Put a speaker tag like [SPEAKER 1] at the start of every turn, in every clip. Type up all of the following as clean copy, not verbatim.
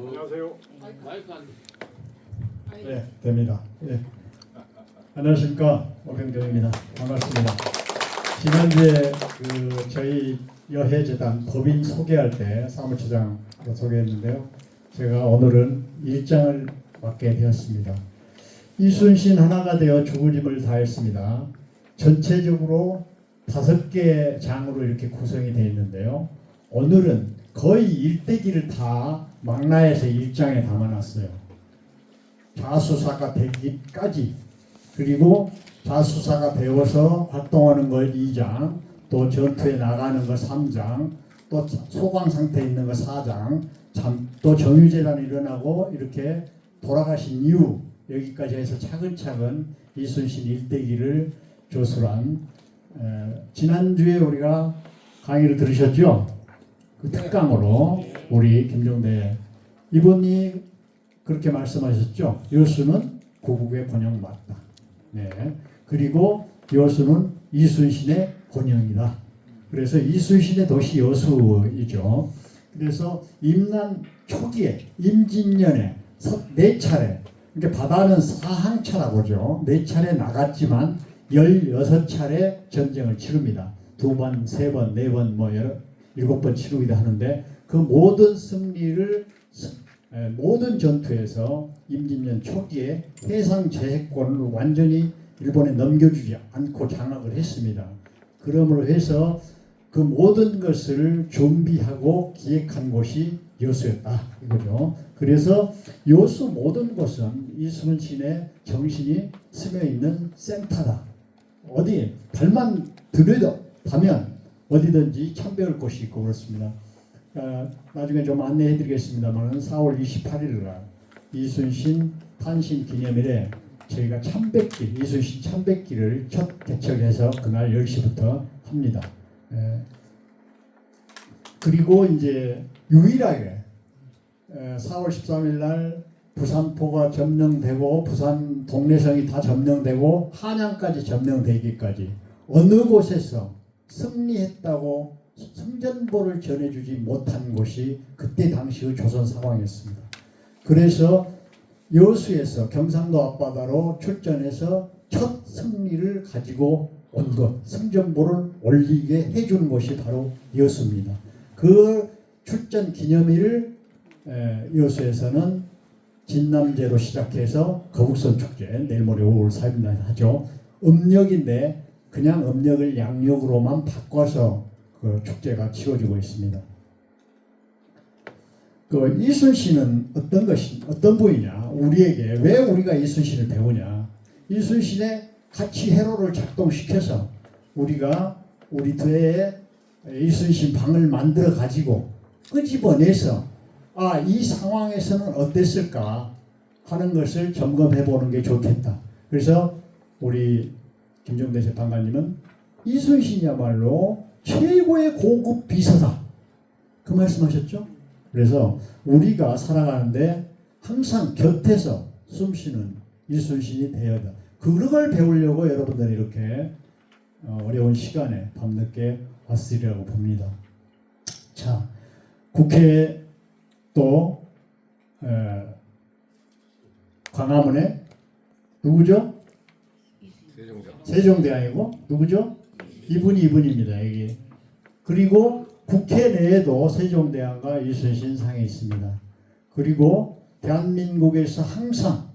[SPEAKER 1] 안녕하세요.
[SPEAKER 2] 마이크 안
[SPEAKER 3] 네, 됩니다. 네. 안녕하십니까, 오병정입니다. 반갑습니다. 지난주에 저희 여해재단 법인 소개할 때 사무처장으로 소개했는데요. 제가 오늘은 일장을 맡게 되었습니다. 이순신 하나가 되어 죽을 힘을 다했습니다. 전체적으로 5개 장으로 이렇게 구성이 되어 있는데요. 오늘은 거의 일대기를 다 망라해서 1장에 담아놨어요. 자수사가 되기까지, 그리고 자수사가 되어서 활동하는 거 2장, 또 전투에 나가는 거 3장, 또 소강 상태에 있는 거 4장, 또 정유재단이 일어나고 이렇게 돌아가신 이후 여기까지 해서 차근차근 이순신 일대기를 조술한, 지난주에 우리가 강의를 들으셨죠? 그 특강으로 우리 김종대 이분이 그렇게 말씀하셨죠. 여수는 고국의 번영 맞다. 네. 그리고 여수는 이순신의 번영이다. 그래서 이순신의 도시 여수이죠. 그래서 임난 초기에 임진년에 4차례, 그러니까 바다는 사항차라고 하죠. 4차례 나갔지만 16차례 전쟁을 치릅니다. 2번, 3번, 4번, 7번 치르기도 하는데, 그 모든 승리를 모든 전투에서 임진년 초기에 해상 제해권을 완전히 일본에 넘겨주지 않고 장악을 했습니다. 그러므로 해서 그 모든 것을 준비하고 기획한 곳이 여수였다 이거죠. 그래서 여수 모든 곳은 이순신의 정신이 스며 있는 센터다. 어디 발만 들여다보면 어디든지 참배할 곳이 있고 그렇습니다. 나중에 좀 안내해 드리겠습니다만 4월 28일 날 이순신 탄신 기념일에 저희가 참배길, 이순신 참배길을 첫 개척해서 그날 10시부터 합니다. 그리고 이제 유일하게 4월 13일 날 부산포가 점령되고 부산 동래성이 다 점령되고 한양까지 점령되기까지 어느 곳에서 승리했다고 승전보를 전해주지 못한 곳이 그때 당시의 조선 상황이었습니다. 그래서 여수에서 경상도 앞바다로 출전해서 첫 승리를 가지고 온 것, 승전보를 올리게 해준 곳이 바로 여수입니다. 그 출전 기념일을 여수에서는 진남제로 시작해서 거북선 축제, 내일 모레 5월 4일 날 하죠. 음력인데 그냥 음력을 양력으로만 바꿔서 그 축제가 치러지고 있습니다. 그 이순신은 어떤 분이냐? 우리에게 왜 우리가 이순신을 배우냐? 이순신의 가치 회로를 작동시켜서 우리가 우리 뒤에 이순신 방을 만들어 가지고 끄집어내서 이 상황에서는 어땠을까 하는 것을 점검해 보는 게 좋겠다. 그래서 우리 김종대 재판관님은 이순신이야말로 최고의 고급 비서다. 그 말씀하셨죠? 그래서 우리가 살아가는데 항상 곁에서 숨쉬는 이순신이 되어야 한다. 그걸 배우려고 여러분들이 이렇게 어려운 시간에 밤늦게 왔으리라고 봅니다. 자, 국회에 또 광화문에 누구죠? 세종대왕이고 누구죠? 이분입니다. 여기. 그리고 국회 내에도 세종대왕과 이순신 상이 있습니다. 그리고 대한민국에서 항상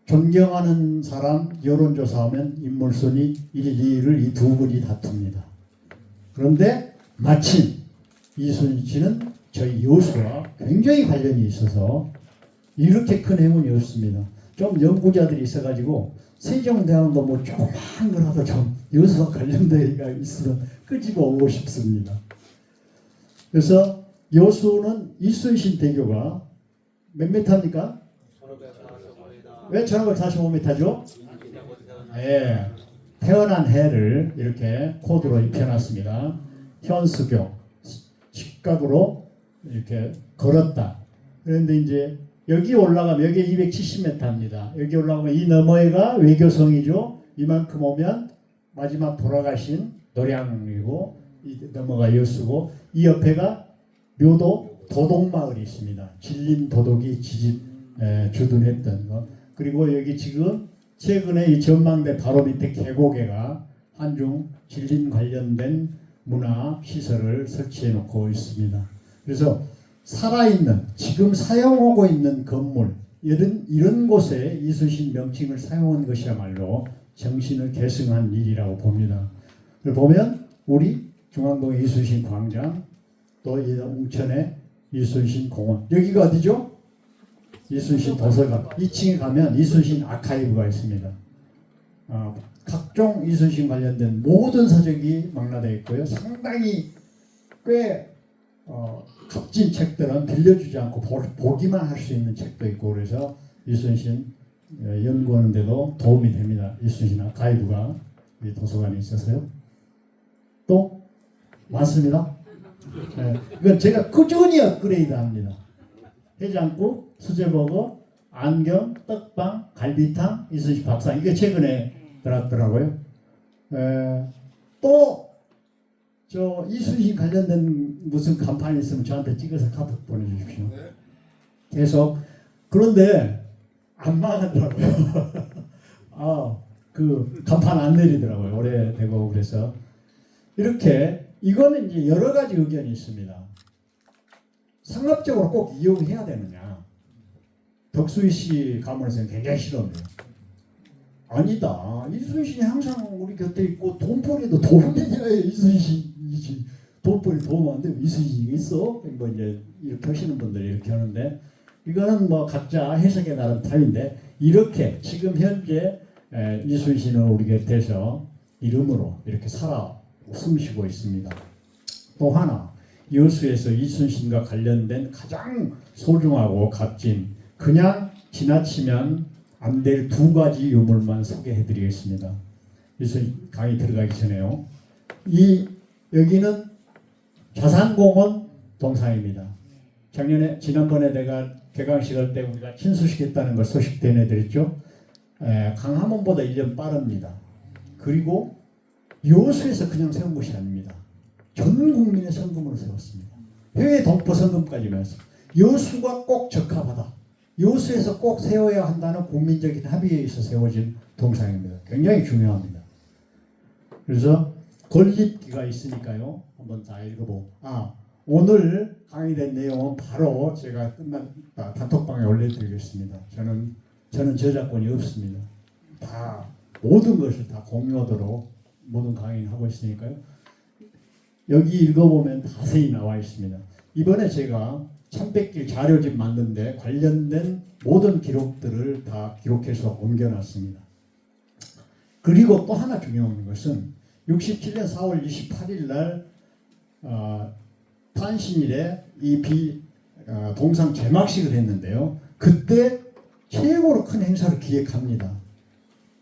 [SPEAKER 3] 존경하는 사람 여론조사하면 인물순위 1, 2위를 이 두 분이 다툽니다. 그런데 마침 이순신은 저희 여수와 굉장히 관련이 있어서 이렇게 큰 행운이 없습니다. 좀 연구자들이 있어가지고 세종대왕도 뭐 조그마한 거라도 좀 여수와 관련되어 있으면 끄집어 오고 싶습니다. 그래서 여수는 이순신 대교가 몇 미터입니까? 왜 1545m죠? 예, 태어난 해를 이렇게 코드로 입혀놨습니다. 현수교, 직각으로 이렇게 걸었다. 그런데 이제 여기 올라가면 여기 270m입니다. 여기 올라가면 이 너머에가 외교성이죠. 이만큼 오면 마지막 돌아가신 노량이고 이 너머가 여수고 이 옆에가 묘도 도독마을이 있습니다. 진림 도독이 주둔했던 거. 그리고 여기 지금 최근에 이 전망대 바로 밑에 계곡에가 한중 진림 관련된 문화 시설을 설치해 놓고 있습니다. 그래서 살아있는 지금 사용하고 있는 건물 이런 곳에 이순신 명칭을 사용한 것이야말로 정신을 계승한 일이라고 봅니다. 보면 우리 중앙동의 이순신 광장 또 이 웅천의 이순신 공원 여기가 어디죠? 이순신 도서관 2층에 가면 이순신 아카이브가 있습니다. 각종 이순신 관련된 모든 서적이 망라되어 있고요. 상당히 꽤 값진 책들은 빌려주지 않고 보기만 할 수 있는 책도 있고 그래서 이순신 연구하는데도 도움이 됩니다. 이순신 아카이브가 이 도서관에 있어서요. 또 많습니다. 네, 이건 제가 꾸준히 업그레이드합니다. 해장국, 수제버거, 안경, 떡빵, 갈비탕, 이순신 밥상 이게 최근에 들었더라고요. 또 저 이순신 관련된 무슨 간판이 있으면 저한테 찍어서 카톡 보내주십시오. 계속 그런데 안 망하더라고요. 그 간판 안 내리더라고요. 오래되고 그래서 이렇게 이거는 이제 여러 가지 의견이 있습니다. 상업적으로 꼭 이용해야 되느냐? 덕수희 씨 가문에서는 굉장히 싫어합니다. 아니다. 이순신이 항상 우리 곁에 있고 돈벌이도 도움이 돼야 이순신이지. 돈벌이 도움 안 되면 이순신이 있어? 뭐 이제 이렇게 하시는 분들이 이렇게 하는데 이거는 뭐 각자 해석에 나름 답인데 이렇게 지금 현재 이순신은 우리 곁에서 이름으로 이렇게 살아 숨쉬고 있습니다. 또 하나 여수에서 이순신과 관련된 가장 소중하고 값진 그냥 지나치면 안 될 두 가지 유물만 소개해 드리겠습니다. 그래서 강의 들어가기 전에요. 여기는 자산공원 동상입니다. 지난번에 내가 개강식 할 때 우리가 친수식 했다는 걸 소식 전해드렸죠. 강화문보다 1년 빠릅니다. 그리고 여수에서 그냥 세운 것이 아닙니다. 전 국민의 성금으로 세웠습니다. 해외 동포 성금까지면서 여수가 꼭 적합하다. 여수에서 꼭 세워야 한다는 국민적인 합의에 의해서 세워진 동상입니다. 굉장히 중요합니다. 그래서 건립기가 있으니까요. 한번 다 읽어보고 오늘 강의된 내용은 바로 제가 끝난 단톡방에 올려드리겠습니다. 저는 저작권이 없습니다. 다 모든 것을 다 공유하도록 모든 강의를 하고 있으니까요. 여기 읽어보면 자세히 나와 있습니다. 이번에 제가 참백길 자료집 만드는데 관련된 모든 기록들을 다 기록해서 옮겨놨습니다. 그리고 또 하나 중요한 것은 67년 4월 28일 날 탄신일에 이 동상 제막식을 했는데요. 그때 최고로 큰 행사를 기획합니다.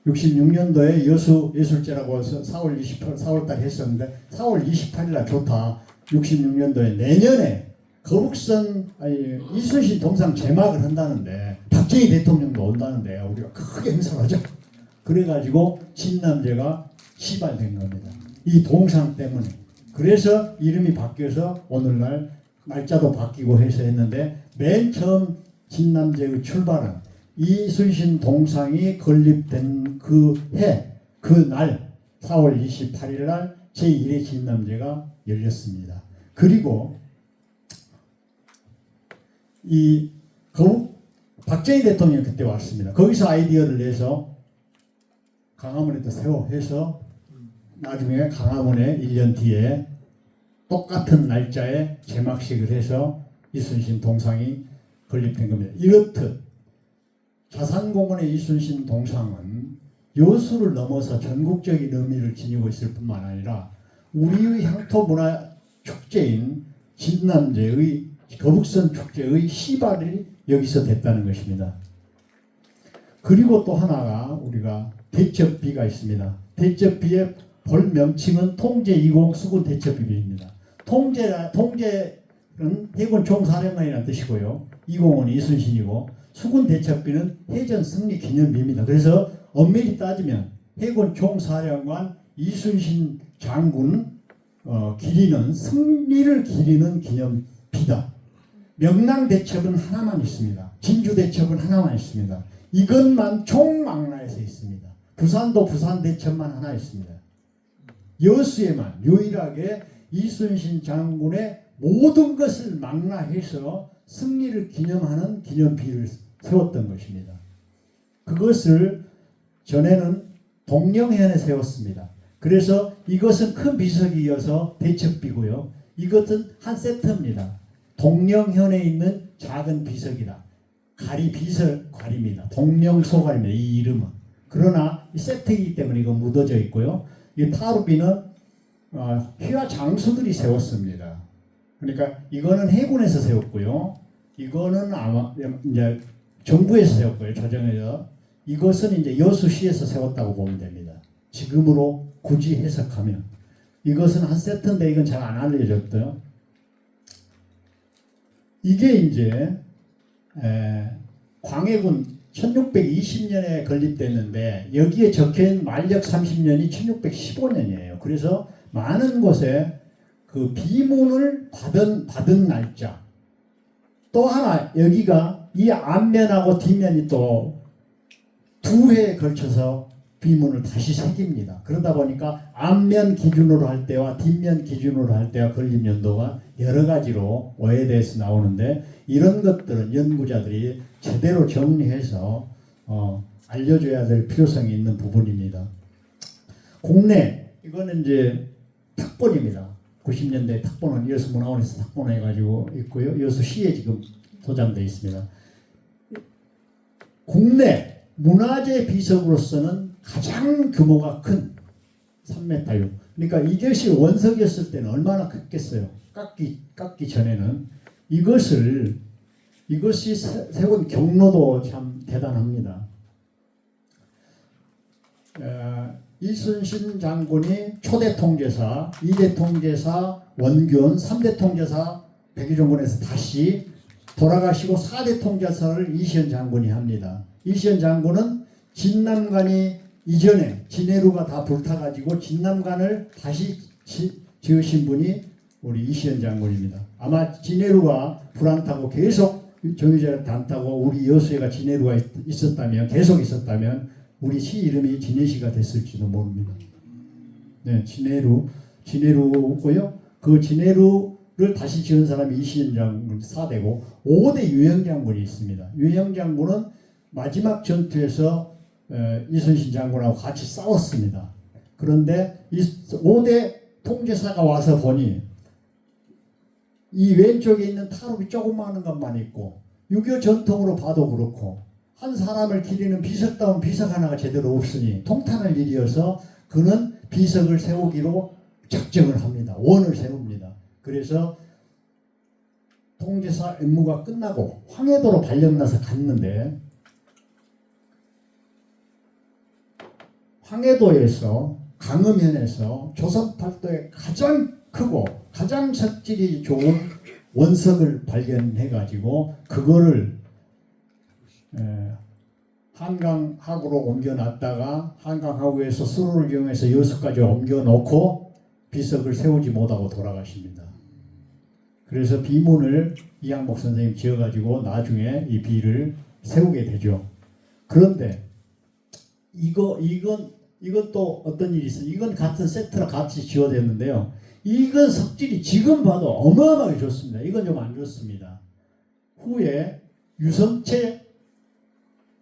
[SPEAKER 3] 66년도에 여수예술제라고 해서 4월달 했었는데 4월 28일 날 좋다. 66년도에 내년에 거북선 이순신 동상 제막을 한다는데 박정희 대통령도 온다는데 우리가 크게 행사를 하죠. 그래가지고 진남제가 시발된 겁니다. 이 동상 때문에. 그래서 이름이 바뀌어서 오늘날 날짜도 바뀌고 해서 했는데 맨 처음 진남제의 출발은 이순신 동상이 건립된 그날 4월 28일 날 제1회 진남제가 열렸습니다. 그리고 박정희 대통령이 그때 왔습니다. 거기서 아이디어를 내서 강화문에도 해서 나중에 강화문에 1년 뒤에 똑같은 날짜에 제막식을 해서 이순신 동상이 건립된 겁니다. 이렇듯 자산공원의 이순신 동상은 여수를 넘어서 전국적인 의미를 지니고 있을 뿐만 아니라 우리의 향토 문화 축제인 진남제의 거북선 축제의 시발이 여기서 됐다는 것입니다. 그리고 또 하나가 우리가 대첩비가 있습니다. 대첩비의 본 명칭은 통제20 수군 대첩비입니다. 통제는 해군 총사령관이라는 뜻이고요. 20은 이순신이고 수군 대첩비는 해전 승리 기념비입니다. 그래서 엄밀히 따지면 해군 총사령관 이순신 장군 기리는 승리를 기리는 기념비다. 명랑 대첩은 하나만 있습니다. 진주 대첩은 하나만 있습니다. 이것만 총망라에서 있습니다. 부산도 부산 대첩만 하나 있습니다. 여수에만 유일하게 이순신 장군의 모든 것을 망라해서 승리를 기념하는 기념비를 세웠던 것입니다. 그것을 전에는 동령현에 세웠습니다. 그래서 이것은 큰 비석이어서 대첩비고요. 이것은 한 세트입니다. 동령현에 있는 작은 비석이다. 가리 비석 가리입니다. 동령소가리입니다. 이 이름은. 그러나 이 세트이기 때문에 이거 묻어져 있고요. 이 타루비는 휘하 장수들이 세웠습니다. 그러니까 이거는 해군에서 세웠고요. 이거는 아마 이제 정부에서 세웠고요. 조정에서. 이것은 이제 여수시에서 세웠다고 보면 됩니다. 지금으로 굳이 해석하면. 이것은 한 세트인데 이건 잘 안 알려졌고요. 이게 이제 광해군 1620년에 건립됐는데 여기에 적혀있는 만력 30년이 1615년이에요. 그래서 많은 곳에 그 비문을 받은 날짜. 또 하나 여기가 이 앞면하고 뒷면이 또 두 회에 걸쳐서 비문을 다시 새깁니다. 그러다 보니까 앞면 기준으로 할 때와 뒷면 기준으로 할 때와 걸림 연도가 여러 가지로 오해돼서 나오는데 이런 것들은 연구자들이 제대로 정리해서 알려줘야 될 필요성이 있는 부분입니다. 국내 이거는 이제 탁본입니다. 90년대 탁본은 여수문화원에서 탁본해가지고 있고요. 여수시에 지금 소장되어 있습니다. 국내 문화재 비석으로서는 가장 규모가 큰 3m6. 그러니까 이것이 원석이었을 때는 얼마나 컸겠어요. 깎기 전에는 이것이 세운 경로도 참 대단합니다. 이순신 장군이 초대 통제사, 2대 통제사 원균, 3대 통제사 백의종군에서 다시 돌아가시고 4대 통제사를 이시연 장군이 합니다. 이시연 장군은 진남관이 이전에 진해루가 다 불타가지고 진남관을 다시 지으신 분이 우리 이시연 장군입니다. 아마 진해루가 불안타고 계속 정유재를 안 타고 우리 여수에가 진해루가 있었다면 계속 있었다면 우리 시 이름이 진해시가 됐을지도 모릅니다. 네, 진해루고요. 그 진해루를 다시 지은 사람이 이시연 장군 4대고 5대 유영 장군이 있습니다. 유영 장군은 마지막 전투에서 이순신 장군하고 같이 싸웠습니다. 그런데 이 5대 통제사가 와서 보니 이 왼쪽에 있는 타룹이 조그마한 것만 있고 6.25 전통으로 봐도 그렇고 한 사람을 기리는 비석다운 비석 하나가 제대로 없으니 통탄할 일이어서 그는 비석을 세우기로 작정을 합니다. 원을 세웁니다. 그래서 통제사 임무가 끝나고 황해도로 발령나서 갔는데 황해도에서 강음현에서 조선팔도의 가장 크고 가장 석질이 좋은 원석을 발견해 가지고 그거를 한강하구로 옮겨놨다가 한강하구에서 수로를 이용해서 여수까지 옮겨놓고 비석을 세우지 못하고 돌아가십니다. 그래서 비문을 이항복 선생님 지어가지고 나중에 이 비를 세우게 되죠. 그런데 이것도 어떤 일이 있어요. 이건 같은 세트랑 같이 지어졌는데요. 이건 석질이 지금 봐도 어마어마하게 좋습니다. 이건 좀 안 좋습니다. 후에 유성채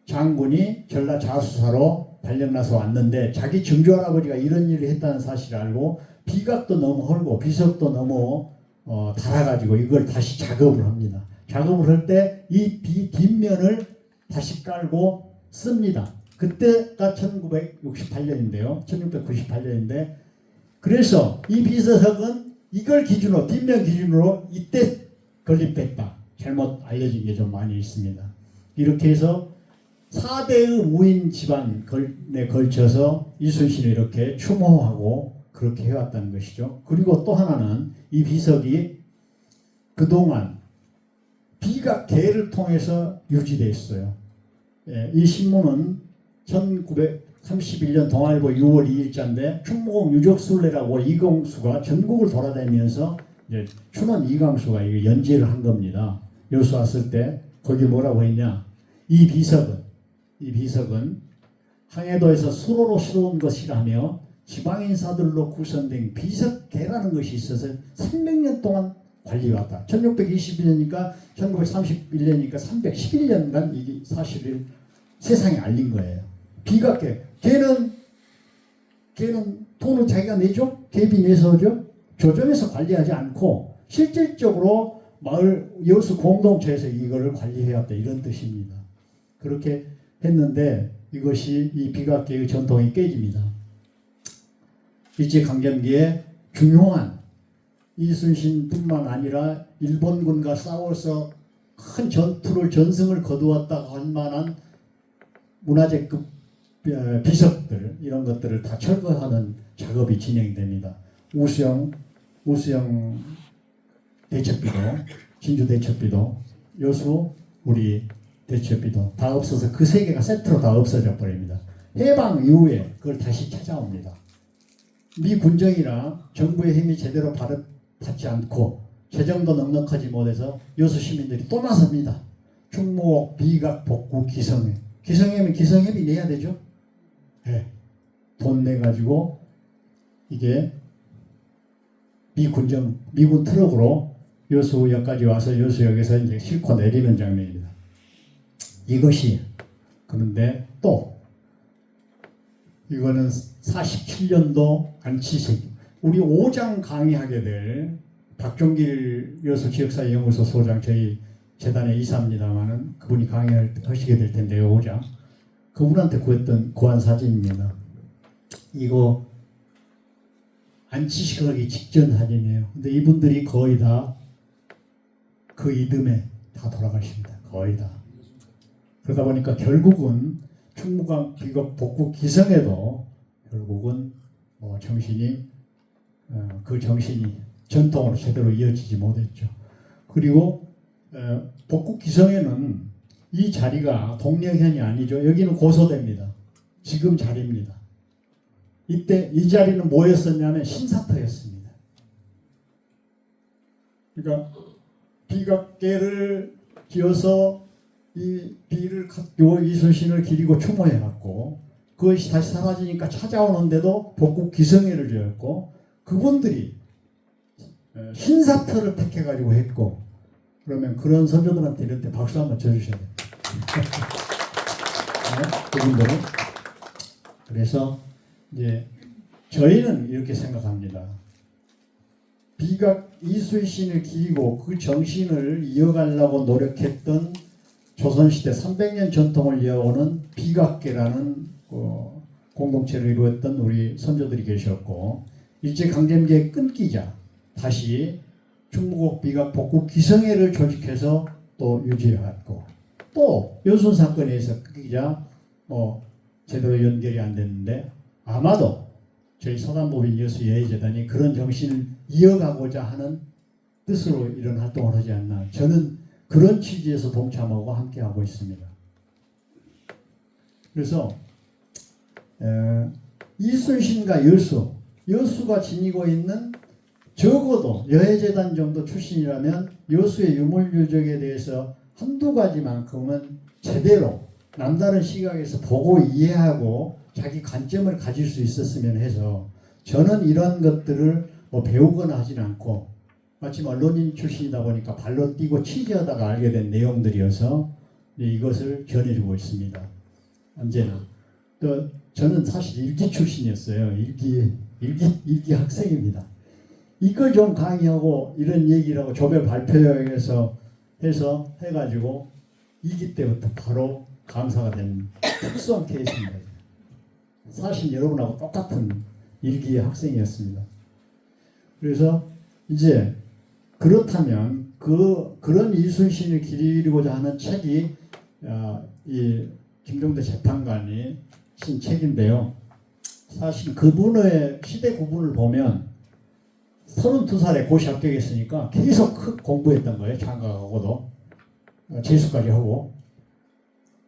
[SPEAKER 3] 장군이 전라 자수사로 발령나서 왔는데 자기 증조할아버지가 이런 일을 했다는 사실을 알고 비각도 너무 헐고 비석도 너무 달아가지고 이걸 다시 작업을 합니다. 작업을 할 때 이 비 뒷면을 다시 깔고 씁니다. 그때가 1968년인데요. 1698년인데 그래서 이 비석은 이걸 기준으로 뒷면 기준으로 이때 건립됐다. 잘못 알려진 게 좀 많이 있습니다. 이렇게 해서 4대의 무인 집안에 걸쳐서 이순신이 이렇게 추모하고 그렇게 해왔다는 것이죠. 그리고 또 하나는 이 비석이 그동안 비각계를 통해서 유지되어 있어요. 이 신문은 1931년 동아일보 6월 2일자인데 충무공 유적순례라고 이광수가 전국을 돌아다니면서 이제 춘원 이광수가 연재를 한 겁니다. 여수 왔을 때 거기 뭐라고 했냐? 이 비석은 항해도에서 수로로 실어온 것이라며 지방인사들로 구성된 비석계라는 것이 있어서 300년 동안 관리해왔다. 1621년이니까 1931년이니까 311년간 이게 사실을 세상에 알린 거예요. 비각계. 걔는 돈을 자기가 내죠? 갭이 내서 죠? 조정해서 관리하지 않고 실질적으로 마을 여수 공동체에서 이거를 관리해왔다. 이런 뜻입니다. 그렇게 했는데 이것이 이 비각계의 전통이 깨집니다. 일제강점기에 중요한 이순신뿐만 아니라 일본군과 싸워서 큰 전승을 거두었다고 할 만한 문화재급 비석들 이런 것들을 다 철거하는 작업이 진행됩니다. 우수영 대첩비도, 진주 대첩비도, 여수 우리 대첩비도 다 없어서 그 세 개가 세트로 다 없어져 버립니다. 해방 이후에 그걸 다시 찾아옵니다. 미 군정이나 정부의 힘이 제대로 받지 않고 재정도 넉넉하지 못해서 여수 시민들이 또 나섭니다. 충무옥, 비각, 복구, 기성회. 기성회면 기성회비 내야 되죠? 네. 돈 내가지고 이게 미군 트럭으로 여수역까지 와서 여수역에서 이제 싣고 내리는 장면입니다. 이것이 그런데 또 이거는 47년도 안치식 우리 5장 강의하게 될 박종길 여수 지역사회연구소 소장 저희 재단의 이사입니다만은 그분이 강의를 하시게 될 텐데요. 5장 그분한테 구한 사진입니다. 이거 안치식하기 직전 사진이에요. 근데 이분들이 거의 다 그 이듬해 다 돌아가십니다. 거의 다. 그러다 보니까 결국은 충무강 비각 복구 기성에도 결국은 정신이 그 정신이 전통으로 제대로 이어지지 못했죠. 그리고 복구 기성에는 이 자리가 동령현이 아니죠. 여기는 고소대입니다. 지금 자리입니다. 이때 이 자리는 뭐였었냐면 신사터였습니다. 그러니까 비각계를 지어서 이 비를 이순신을 기리고 추모해갖고 그것이 다시 사라지니까 찾아오는데도 복구 기성회를 지었고 그분들이 신사터를 택해가지고 했고 그러면 그런 선조들한테 이럴 때 박수 한번 쳐주셔야 돼요. 네? 그분들은 그래서 이제 저희는 이렇게 생각합니다. 비각 이순신을 기리고 그 정신을 이어가려고 노력했던 조선시대 300년 전통을 이어오는 비각계라는 공동체를 이루었던 우리 선조들이 계셨고 일제강점기에 끊기자 다시 충무국 비각 복구 기성회를 조직해서 또 유지해왔고 또 여순 사건에 의해서 끊기자 제대로 연결이 안 됐는데 아마도 저희 서단법인 여수예의재단이 그런 정신을 이어가고자 하는 뜻으로 이런 활동을 하지 않나 저는 그런 취지에서 동참하고 함께하고 있습니다. 그래서 이순신과 여수가 지니고 있는 적어도 여해재단 정도 출신이라면 여수의 유물유적에 대해서 한두 가지만큼은 제대로 남다른 시각에서 보고 이해하고 자기 관점을 가질 수 있었으면 해서 저는 이런 것들을 배우거나 하진 않고 마침 언론인 출신이다 보니까 발로 뛰고 취재하다가 알게 된 내용들이어서 이것을 전해주고 있습니다. 언제나. 또 저는 사실 일기 출신이었어요. 일기 학생입니다. 이걸 좀 강의하고 이런 얘기를 하고 조별 발표회에서 해가지고 2기 때부터 바로 강사가 된 특수한 케이스입니다. 사실 여러분하고 똑같은 일기의 학생이었습니다. 그래서 이제 그렇다면 그런 이순신을 기리고자 하는 책이 이 김종대 재판관이 쓴 책인데요. 사실 그분의 시대 구분을 보면 32살에 고시 합격했으니까 계속 공부했던 거예요. 장가가고도 재수까지 하고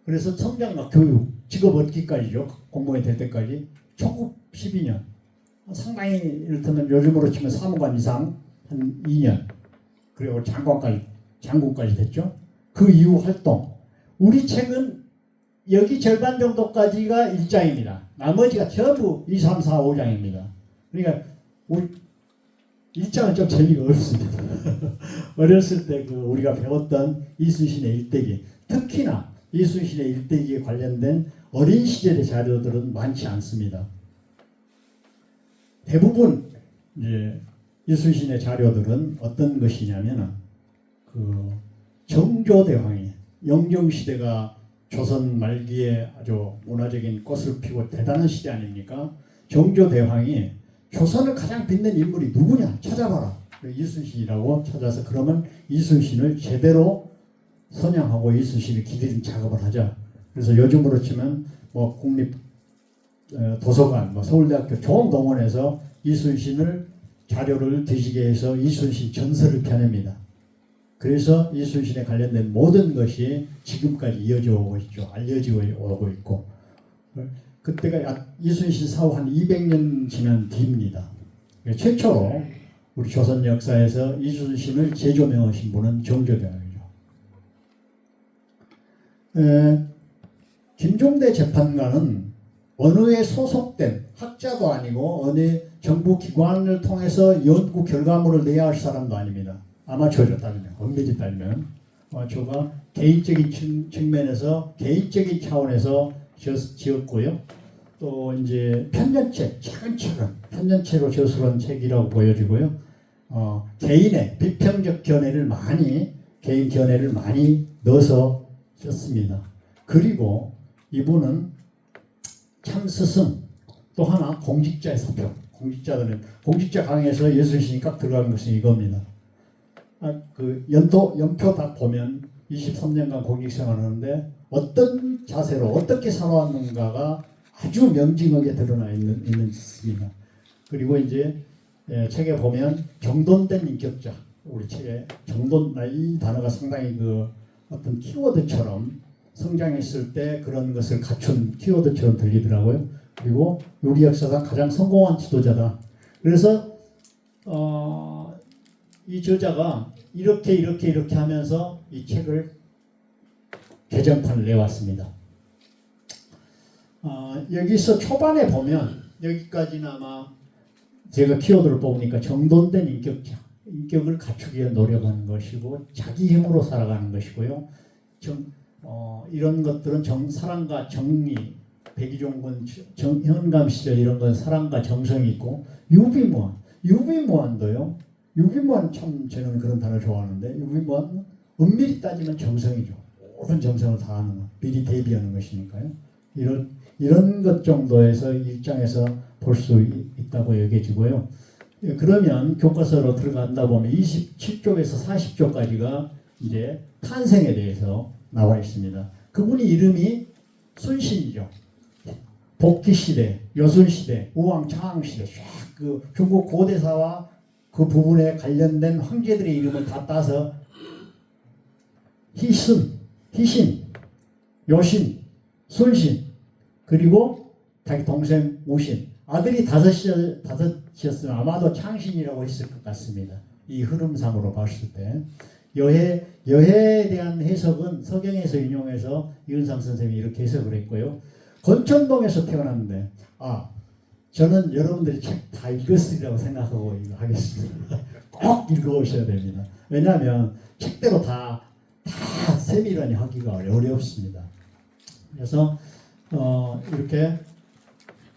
[SPEAKER 3] 그래서 성장과 교육, 직업 얻기까지죠. 공무원이 될 때까지 초급 12년 상당히 이를테면 요즘으로 치면 사무관 이상 한 2년 그리고 장관까지 장군까지 됐죠. 그 이후 활동. 우리 책은 여기 절반 정도까지가 1장입니다. 나머지가 전부 2, 3, 4, 5장입니다. 그러니까 우리 1장은 좀 재미가 없습니다. 어렸을 때 그 우리가 배웠던 이순신의 일대기, 특히나 이순신의 일대기에 관련된 어린 시절의 자료들은 많지 않습니다. 대부분 이제 이순신의 자료들은 어떤 것이냐면 그 정조대왕이 영정시대가 조선 말기에 아주 문화적인 꽃을 피고 대단한 시대 아닙니까? 정조대왕이 조선을 가장 빛낸 인물이 누구냐 찾아봐라. 이순신이라고 찾아서 그러면 이순신을 제대로 선양하고 이순신을 기리는 작업을 하자. 그래서 요즘으로 치면 뭐 국립 도서관, 뭐 서울대학교 종동원에서 이순신을 자료를 뒤지게 해서 이순신 전설을 펴냅니다. 그래서 이순신에 관련된 모든 것이 지금까지 이어져 오고 있죠. 알려지고 오고 있고. 그때가 이순신 사후 한 200년 지난 뒤입니다. 최초로 우리 조선 역사에서 이순신을 재조명하신 분은 정조대왕이죠. 김종대 재판관은 어느 에 소속된 학자도 아니고 어느 정부 기관을 통해서 연구 결과물을 내야 할 사람도 아닙니다. 아마추어죠, 따지면. 엄밀히 따지면. 아마추어가 개인적인 측면에서, 개인적인 차원에서 지었고요. 또 이제 편년책, 차근차근 편년체로 저술한 책이라고 보여지고요. 개인의 비평적 견해를 개인 견해를 많이 넣어서 썼습니다. 그리고 이분은 참 스승, 또 하나 공직자의 사표. 공직자 강에서 예술신이 딱 들어간 것이 이겁니다. 그 연표 딱 보면 23년간 공직생활을 하는데 어떤 자세로 어떻게 살아왔는가가 아주 명징하게 드러나 있습니다. 그리고 이제 책에 보면 정돈된 인격자, 우리 책에 이 단어가 상당히 그 어떤 키워드처럼 성장했을 때 그런 것을 갖춘 키워드처럼 들리더라고요. 그리고 우리 역사상 가장 성공한 지도자다. 그래서 이 저자가 이렇게 하면서 이 책을 개정판을 내왔습니다. 여기서 초반에 보면 여기까지는 아마 제가 키워드를 뽑으니까 정돈된 인격자, 인격을 갖추기 위해 노력하는 것이고 자기 힘으로 살아가는 것이고요. 이런 것들은 사랑과 정의, 백의종군, 현감 시절 이런 건 사랑과 정성이 있고 유비무환도요. 유비무환 참 저는 그런 단어 좋아하는데 유비무환은 엄밀히 따지면 정성이죠. 모든 정성을 다하는 것, 미리 대비하는 것이니까요. 이런 것 정도에서 일장에서 볼 수 있다고 여겨지고요. 그러면 교과서로 들어간다 보면 27쪽에서 40쪽까지가 이제 탄생에 대해서 나와 있습니다. 그분이 이름이 순신이죠. 복기시대, 여순시대, 우왕창왕시대, 그 중국 고대사와 그 부분에 관련된 황제들의 이름을 다 따서 희신, 요신, 순신, 그리고 자기 동생 우신, 아들이 다섯이었으면 아마도 창신이라고 했을 것 같습니다. 이 흐름상으로 봤을 때 여해에 대한 해석은 서경에서 인용해서 이은상 선생님이 이렇게 해석을 했고요. 권천동에서 태어났는데 저는 여러분들이 책 다 읽었으리라고 생각하고 이거 하겠습니다. 꼭 읽어오셔야 됩니다. 왜냐하면 책대로 다 세밀하게 하기가 어렵습니다. 그래서 이렇게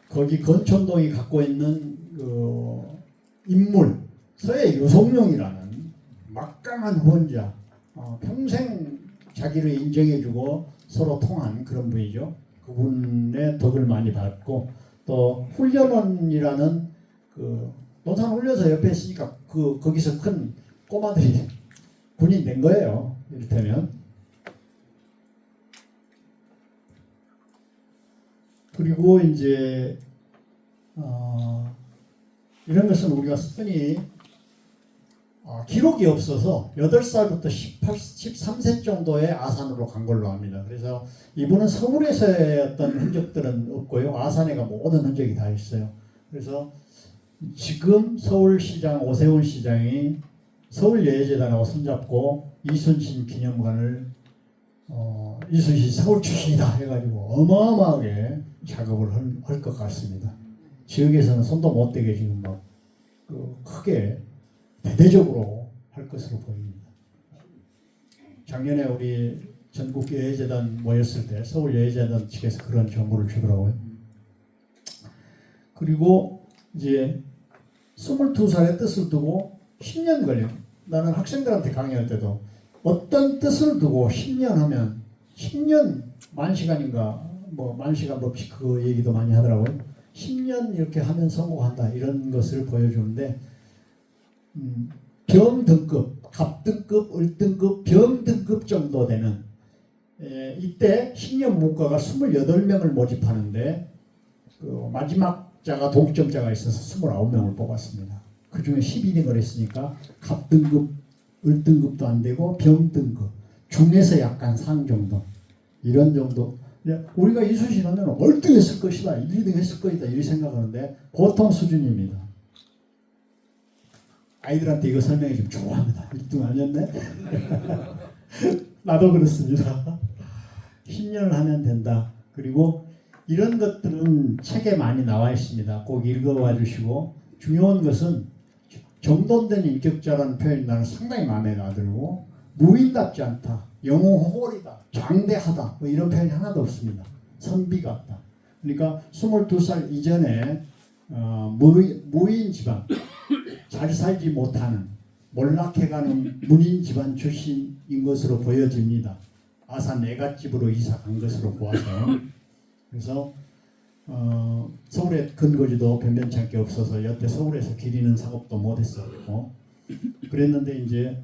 [SPEAKER 3] 거기 권천동이 갖고 있는 그 인물 서해 유성룡이라는 막강한 후원자, 평생 자기를 인정해주고 서로 통한 그런 분이죠. 그분의 덕을 많이 받고 또 훈련원이라는 그 논산 훈련소 옆에 있으니까 거기서 큰 꼬마들이 군인 된 거예요. 이를테면. 그리고 이제 이런 것은 우리가 흔히 기록이 없어서 8살부터 13세 정도의 아산으로 간 걸로 합니다. 그래서 이분은 서울에서의 어떤 흔적들은 없고요. 아산에가 모든 흔적이 다 있어요. 그래서 지금 서울시장 오세훈 시장이 서울예의재단하고 손잡고 이순신 기념관을 이순신 서울 출신이다 해가지고 어마어마하게 작업을 할 것 같습니다. 지역에서는 손도 못 대게 지금 막 크게 대대적으로 할 것으로 보입니다. 작년에 우리 전국 예의재단 모였을 때 서울 예의재단 측에서 그런 정보를 주더라고요. 그리고 이제 22살의 뜻을 두고 10년 걸려. 나는 학생들한테 강의할 때도 어떤 뜻을 두고 10년 하면 10년 만시간인가 뭐 만시간 법칙 그 얘기도 많이 하더라고요. 10년 이렇게 하면 성공한다 이런 것을 보여주는데 병등급, 갑등급, 을등급, 병등급 정도 되는 이때 10년 문과가 28명을 모집하는데 그 마지막 자가 동점자가 있어서 29명을 뽑았습니다. 그 중에 11등을 했으니까 갑등급, 을등급도 안 되고 병등급, 중에서 약간 상 정도 이런 정도. 우리가 이순신 하면 월등했을 것이다, 1, 2등 했을 것이다 이렇게 생각하는데 보통 수준입니다. 아이들한테 이거 설명해 주면 좋아합니다. 1등 아니었네? 나도 그렇습니다. 10년을 하면 된다. 그리고 이런 것들은 책에 많이 나와 있습니다. 꼭 읽어봐 주시고 중요한 것은 정돈된 인격자라는 표현이 나는 상당히 마음에 들고 무인답지 않다, 영웅호걸이다, 장대하다 뭐 이런 표현이 하나도 없습니다. 선비 같다. 그러니까 22살 이전에 무인 집안, 잘 살지 못하는 몰락해가는 문인 집안 출신인 것으로 보여집니다. 아산 애갓집으로 이사 간 것으로 보아서. 그래서 서울에 근거지도 변변찮게 없어서 여태 서울에서 기리는 작업도 못했었고 그랬는데 이제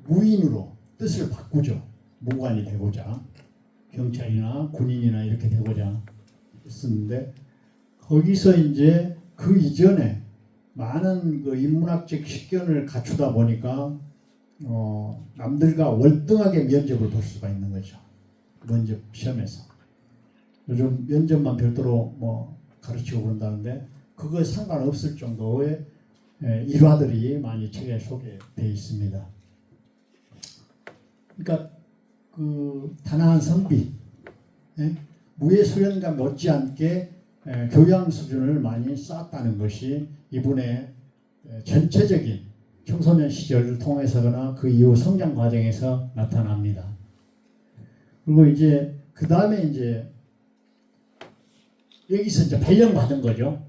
[SPEAKER 3] 무인으로 뜻을 바꾸죠. 무관이 되고자 경찰이나 군인이나 이렇게 되고자 했었는데 거기서 이제 그 이전에 많은 그 인문학적 식견을 갖추다 보니까 남들과 월등하게 면접을 볼 수가 있는 거죠. 면접 시험에서. 요즘 면접만 별도로 뭐 가르치고 그런다는데 그거에 상관없을 정도의 일화들이 많이 책에 소개되어 있습니다. 그러니까 그 단아한 선비, 무예 수련과 못지않게 교양 수준을 많이 쌓았다는 것이 이분의 전체적인 청소년 시절을 통해서거나 그 이후 성장 과정에서 나타납니다. 그리고 이제 그 다음에 이제 여기서 이제 발령받은 거죠.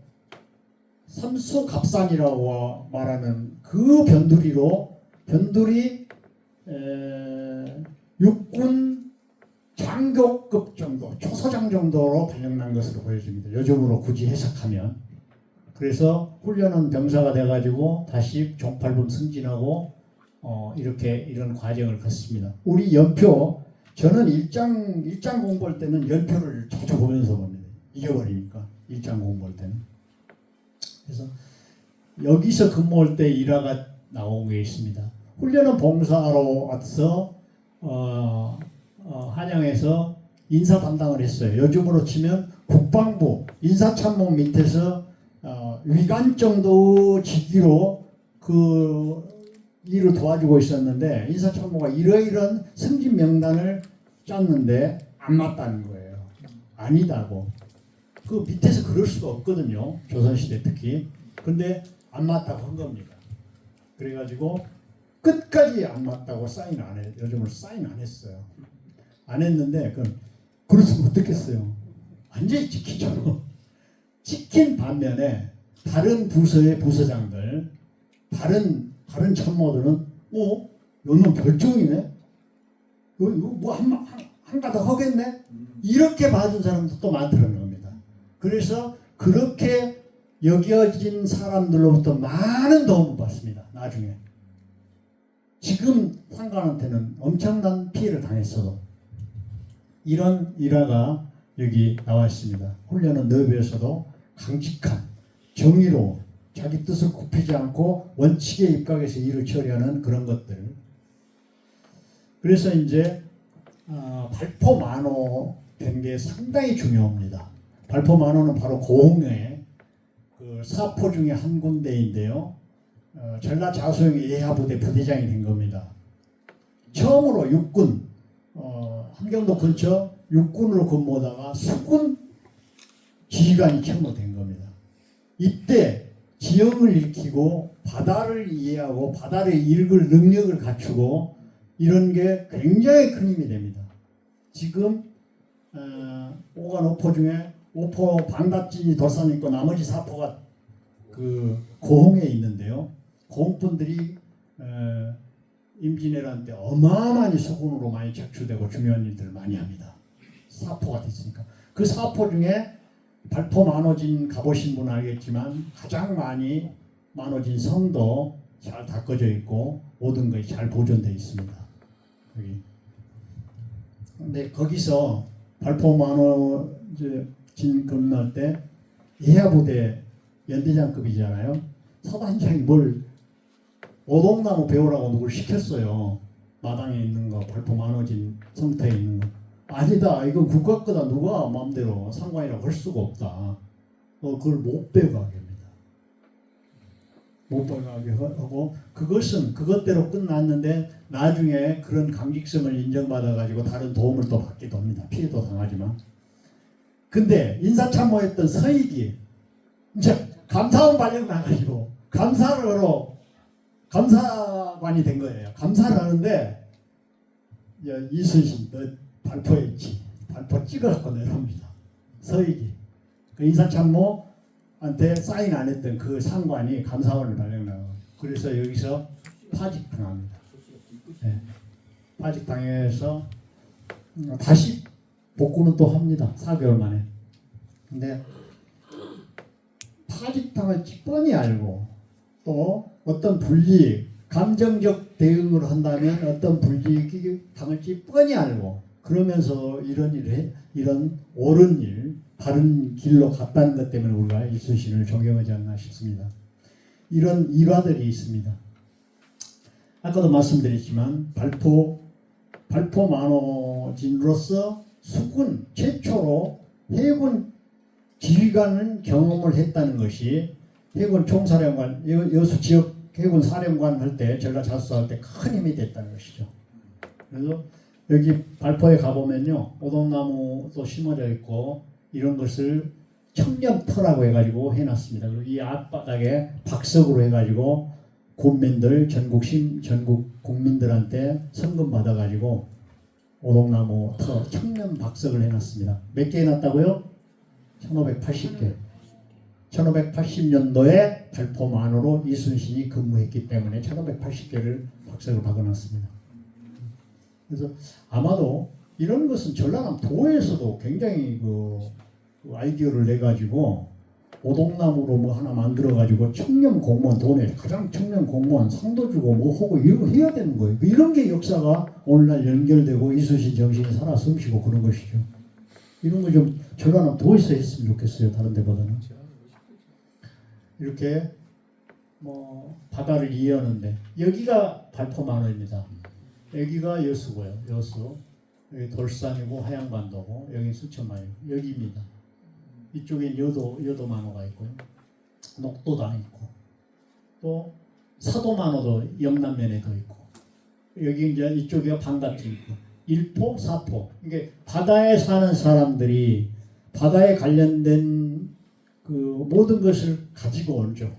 [SPEAKER 3] 삼수갑산이라고 말하는 그 변두리 육군 장교급 정도, 초소장 정도로 발령난 것으로 보여집니다. 요즘으로 굳이 해석하면. 그래서 훈련은 병사가 돼가지고 다시 종팔범 승진하고 이렇게 이런 과정을 걷습니다. 우리 연표, 저는 일장 공부할 때는 연표를 자주 보면서 봅니다. 잊어버리니까 일장 공부할 때는. 그래서 여기서 근무할 때 일화가 나온 게 있습니다. 훈련은 봉사로 와서 한양에서 인사 담당을 했어요. 요즘으로 치면 국방부 인사참모 밑에서 위관 정도 직위로 그 일을 도와주고 있었는데 인사참모가 이러이러한 승진 명단을 짰는데 안 맞다는 거예요. 아니다고. 그 밑에서 그럴 수가 없거든요. 조선시대 특히. 근데 안 맞다고 한 겁니다. 그래가지고 끝까지 안 맞다고 사인 안 해. 요즘은 사인 안 했어요. 안 했는데 그래서 어떻겠어요. 완전히 지키죠. 지킨 반면에 다른 부서의 부서장들, 다른 참모들은 너는 별종이네. 이거 뭐 한 가닥 하겠네. 이렇게 봐준 사람도 또 많다는 겁니다. 그래서 그렇게 여겨진 사람들로부터 많은 도움을 받습니다. 나중에. 지금 상관한테는 엄청난 피해를 당했어도 이런 일화가 여기 나와 있습니다. 훈련은 너비에서도 강직한, 정의로 자기 뜻을 굽히지 않고 원칙에 입각해서 일을 처리하는 그런 것들. 그래서 이제 발포만호 된 게 상당히 중요합니다. 발포만호는 바로 고흥의 그 사포 중에 한 군데인데요. 전라자수영 예하부대 부대장이 된 겁니다. 처음으로 육군 함경도 근처 육군으로 근무하다가 수군 지휘관이 처음으로 된 겁니다. 이때 지형을 익히고 바다를 이해하고 바다를 읽을 능력을 갖추고 이런 게 굉장히 큰 힘이 됩니다. 지금 오간 오포 중에 오포 방답진이 돌산 있고 나머지 사포가 그 고흥에 있는데요. 고흥분들이 임진왜란 때 어마어마한 수군으로 많이 착출되고 중요한 일들을 많이 합니다. 사포가 됐으니까. 그 사포 중에 발포 만호진 가보신 분은 알겠지만 가장 많이 만호진 성도 잘 닦아져 있고 모든 것이 잘 보존되어 있습니다. 여기. 근데 거기서 발포 만호진 근무할 때 예하부대 연대장급이잖아요. 사단장이 뭘 오동나무 배우라고 누굴 시켰어요. 마당에 있는 거, 발포 만호진 성터에 있는 거. 아니다. 이건 국가 거다. 누가 마음대로 상관이라고 할 수가 없다. 그걸 못 배워가게 합니다. 못 배워가게 하고 그것은 그것대로 끝났는데 나중에 그런 강직성을 인정받아가지고 다른 도움을 또 받기도 합니다. 피해도 당하지만. 근데 인사참모했던 서익이 이제 감사원 발령 나가지고 감사관이 된 거예요. 감사를 하는데 이순신 너 발포했지. 발포 찍어갖고 내려옵니다. 서익이. 그 인사참모한테 사인 안 했던 그 상관이 감사원을 발령나고 그래서 여기서 파직당합니다. 네. 파직당해서 다시 복구는 또 합니다. 4개월 만에. 근데 파직당을 뻔히 알고 또 어떤 불이익, 감정적 대응을 한다면 어떤 불이익이 당할지 뻔히 알고 그러면서 이런 옳은 일, 바른 길로 갔다는 것 때문에 우리가 이순신을 존경하지 않나 싶습니다. 이런 일화들이 있습니다. 아까도 말씀드렸지만 발포 만호진으로서 수군 최초로 해군 지휘관을 경험을 했다는 것이 해군 총사령관, 여수 지역 해군 사령관 할 때 전라자수할 때 큰 힘이 됐다는 것이죠. 그래서 여기 발포에 가보면요, 오동나무도 심어져 있고 이런 것을 청렴터라고 해가지고 해놨습니다. 그리고 이 앞바닥에 박석으로 해가지고 군민들 전국 국민들한테 성금 받아가지고 오동나무 터 청렴 박석을 해놨습니다. 몇 개 해놨다고요? 1580개. 1580년도에 발포 만호로 이순신이 근무했기 때문에 1580개를 박석을 박아놨습니다. 그래서 아마도 이런 것은 전라남 도에서도 굉장히 그 아이디어를 내가지고 오동나무로 뭐 하나 만들어가지고 청렴 공무원 돈에 가장 청렴 공무원 상도 주고 뭐 하고 이런 거 해야 되는 거예요. 이런 게 역사가 오늘날 연결되고 이순신 정신이 살아 숨쉬고 그런 것이죠. 이런 거 좀 전라남 도에서 했으면 좋겠어요. 다른 데보다는. 이렇게 뭐 바다를 이해하는데 여기가 발포 만호입니다. 여기가 여수고요. 여수. 여기 돌산이고 하양반도고 여기 수천만이고 여기입니다. 이쪽엔 여도 만호가 있고요. 녹도당 있고 또 사도 만호도 영남면에 더 있고 여기 이제 이쪽에 방답지 있고 일포, 사포. 이게 바다에 사는 사람들이 바다에 관련된 그 모든 것을 가지고 오죠.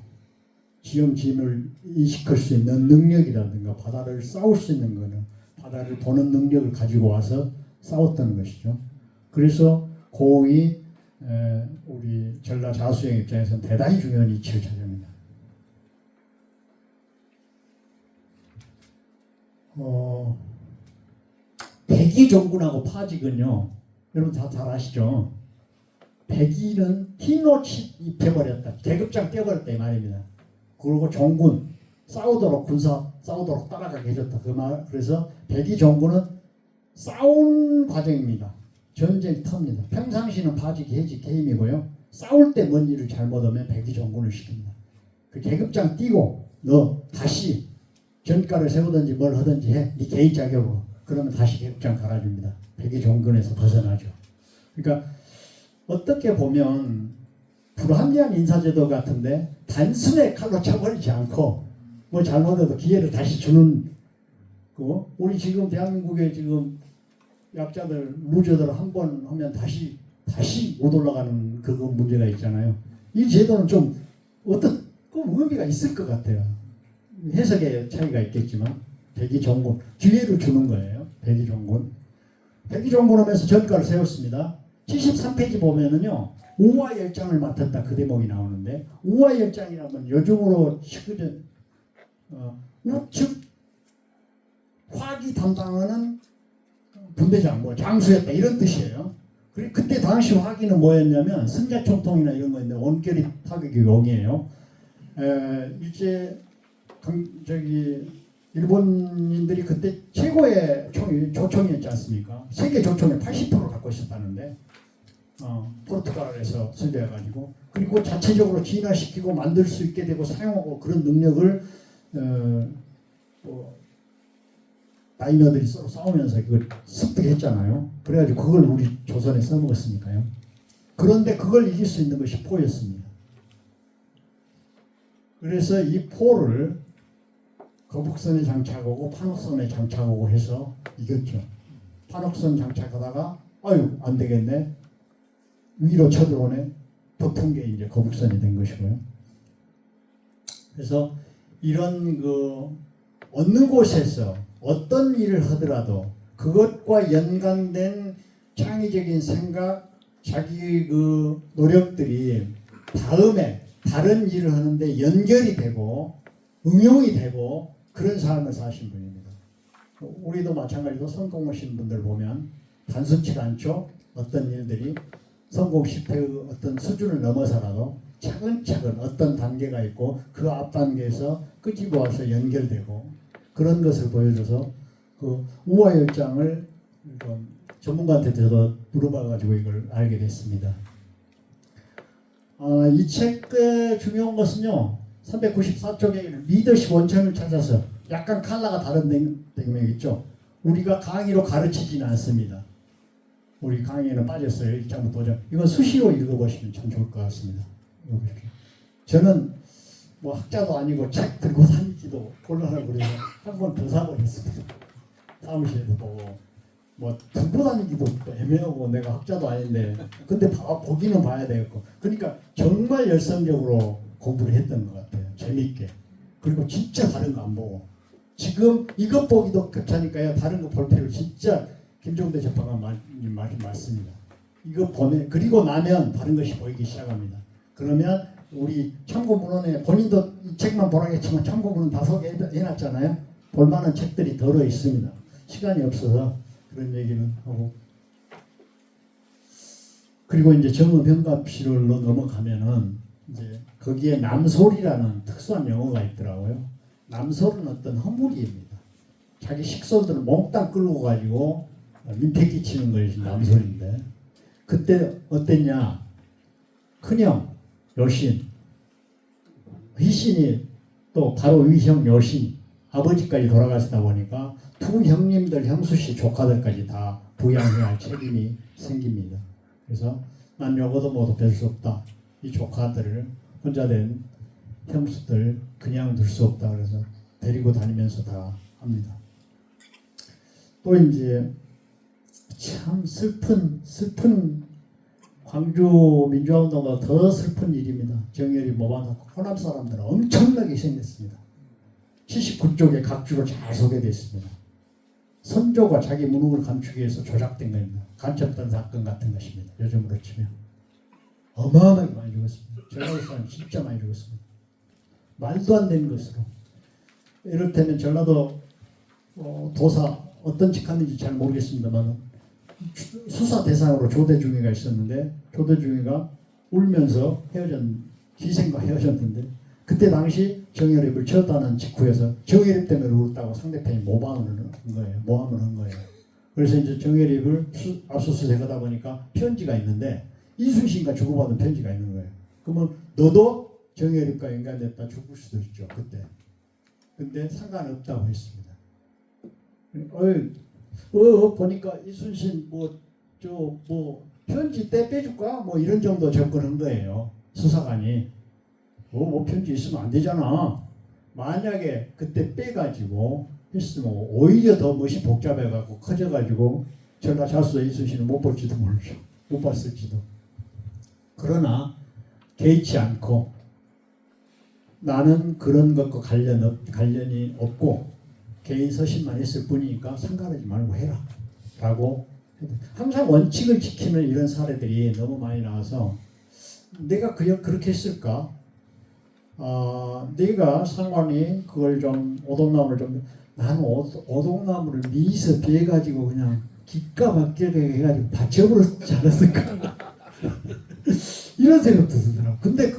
[SPEAKER 3] 지형지을 인식할 수 있는 능력이라든가 바다를 싸울 수 있는 거는 바다를 보는 능력을 가지고 와서 싸웠던 것이죠. 그래서 고흥이 우리 전라자수영 입장에서는 대단히 중요한 위치를 차지합니다. 백이종군하고 파직은요, 여러분 다 잘 아시죠? 백이는 흰옷이 입혀버렸다. 계급장 떼버렸다 이 말입니다. 그리고 종군 싸우도록 따라가게 해줬다. 그 말. 그래서 백이종군은 싸운 과정입니다. 전쟁터입니다. 평상시는 파직이 해직 해임이고요. 싸울 때 뭔 일을 잘못하면 백이종군을 시킵니다. 그 계급장 띄고 너 다시 전가를 세우든지 뭘 하든지 해. 네 개인 자격으로. 그러면 다시 계급장 갈아줍니다. 백이종군에서 벗어나죠. 그러니까 어떻게 보면 불합리한 인사제도 같은데 단순히 칼로 쳐버리지 않고 뭐 잘못해도 기회를 다시 주는 거. 우리 지금 대한민국에 지금 약자들, 루저들 한 번 하면 다시 못 올라가는 그거 문제가 있잖아요. 이 제도는 좀 어떤 그 의미가 있을 것 같아요. 해석의 차이가 있겠지만 백의종군 기회를 주는 거예요. 백의종군 하면서 전가를 세웠습니다. 73페이지 보면은요 우화열장을 맡았다 그 대목이 나오는데 우화열장이라면 요즘으로 시그전 우측 화기 담당하는 분대장 뭐 장수였다 이런 뜻이에요. 그리고 그때 당시 화기는 뭐였냐면 승자총통이나 이런 거인데 원결이 타격이 용이에요. 일제 일본인들이 그때 최고의 총이 조총이었지 않습니까? 세계 조총의 80%를 갖고 있었다는데 포르투갈에서 수비해가지고 그리고 자체적으로 진화시키고 만들 수 있게 되고 사용하고 그런 능력을 다이너들이 서로 싸우면서 그걸 습득했잖아요. 그래가지고 그걸 우리 조선에 써먹었으니까요. 그런데 그걸 이길 수 있는 것이 포였습니다. 그래서 이 포를 거북선에 장착하고 판옥선에 장착하고 해서 이겼죠. 판옥선 장착하다가 아유 안 되겠네. 위로 쳐들어오네. 덮은 게 이제 거북선이 된 것이고요. 그래서 이런 어느 곳에서 어떤 일을 하더라도 그것과 연관된 창의적인 생각, 자기 노력들이 다음에 다른 일을 하는데 연결이 되고 응용이 되고 그런 삶을 사신 분입니다. 우리도 마찬가지로 성공하신 분들 보면 단순치가 않죠. 어떤 일들이 성공 실패의 어떤 수준을 넘어서라도 차근차근 어떤 단계가 있고 그 앞 단계에서 끄집어 와서 연결되고 그런 것을 보여줘서 그 우화열장을 전문가한테 저도 물어봐가지고 이걸 알게 됐습니다. 이 책의 중요한 것은요. 394쪽에 리더십 원천을 찾아서 약간 컬러가 다른 대목 있죠. 우리가 강의로 가르치지는 않습니다. 우리 강의에는 빠졌어요. 1장부터 5장. 이건 수시로 읽어보시면 참 좋을 것 같습니다. 저는 뭐 학자도 아니고 책 들고 다니기도 곤란하고 그래서 한 번 더 사버렸습니다. 사무실에도 보고 뭐 들고 다니기도 애매하고 내가 학자도 아닌데 근데 보기는 봐야 되겠고 그러니까 정말 열성적으로 공부를 했던 것 같아요. 재밌게. 그리고 진짜 다른 거 안 보고 지금 이것 보기도 급하니까요. 다른 거 볼 필요 진짜 김종대 재판관님 말이 맞습니다. 이거 보면 그리고 나면 다른 것이 보이기 시작합니다. 그러면 우리 참고문헌에 본인도 이 책만 보라겠지만 참고문헌 다 소개해놨잖아요. 볼만한 책들이 덜어 있습니다. 시간이 없어서 그런 얘기는 하고 그리고 이제 정의병갑시로 넘어가면은 이제 거기에 남솔이라는 특수한 용어가 있더라고요. 남솔은 어떤 허물이입니다. 자기 식솔들을 몽땅 끌고 가지고 민폐 끼치는 것이 남솔인데 그때 어땠냐? 큰형 여신, 희신이 또 바로 위형 여신 아버지까지 돌아가시다 보니까 두 형님들 형수씨 조카들까지 다 부양해야 할 책임이 생깁니다. 그래서 난 요거도 모두 별 수 없다. 이 조카들을 혼자 된 형수들 그냥 둘 수 없다. 그래서 데리고 다니면서 다 합니다. 또 이제 참 슬픈 광주 민주화운동보다 더 슬픈 일입니다. 정열이 모반하고 호남 사람들은 엄청나게 생겼습니다. 79쪽에 각주로 잘 소개되어 있습니다. 선조가 자기 무능을 감추기 위해서 조작된 겁니다. 간첩단 사건 같은 것입니다. 요즘으로 치면 어마어마하게 많이 죽었습니다. 전라도 사람 진짜 많이 죽었습니다. 말도 안 되는 것으로. 이를테면 전라도 도사 어떤 직함인지 잘 모르겠습니다만 수사 대상으로 조대중이가 있었는데 조대중이가 울면서 기생과 헤어졌는데 그때 당시 정예립을 쳤다는 직후에서 정예립 때문에 울었다고 상대편이 모함을 한 거예요. 그래서 이제 정예립을 압수수색하다 보니까 편지가 있는데 이순신과 주고받은 편지가 있는 거예요. 그러면 너도 정예립과 연관됐다 죽을 수도 있죠 그때. 근데 상관없다고 했습니다. 보니까 이순신 편지 떼빼줄까? 뭐 이런 정도 접근한 거예요. 수사관이. 뭐 편지 있으면 안 되잖아. 만약에 그때 빼가지고 했으면 오히려 더 멋이 복잡해갖고 커져가지고 전라자수사 이순신을 못 볼지도 모르죠. 못 봤을지도. 그러나 개의치 않고 나는 그런 것과 관련이 없고 개인 서신만 했을 뿐이니까 상관하지 말고 해라 라고 항상 원칙을 지키는 이런 사례들이 너무 많이 나와서 내가 그렇게 했을까? 내가 상관이 그걸 좀 오동나무를 좀 나는 오동나무를 미서 비해가지고 그냥 기가 막히게 해가지고 받쳐버렸지 않았을까? 이런 생각도 들더라고. 근데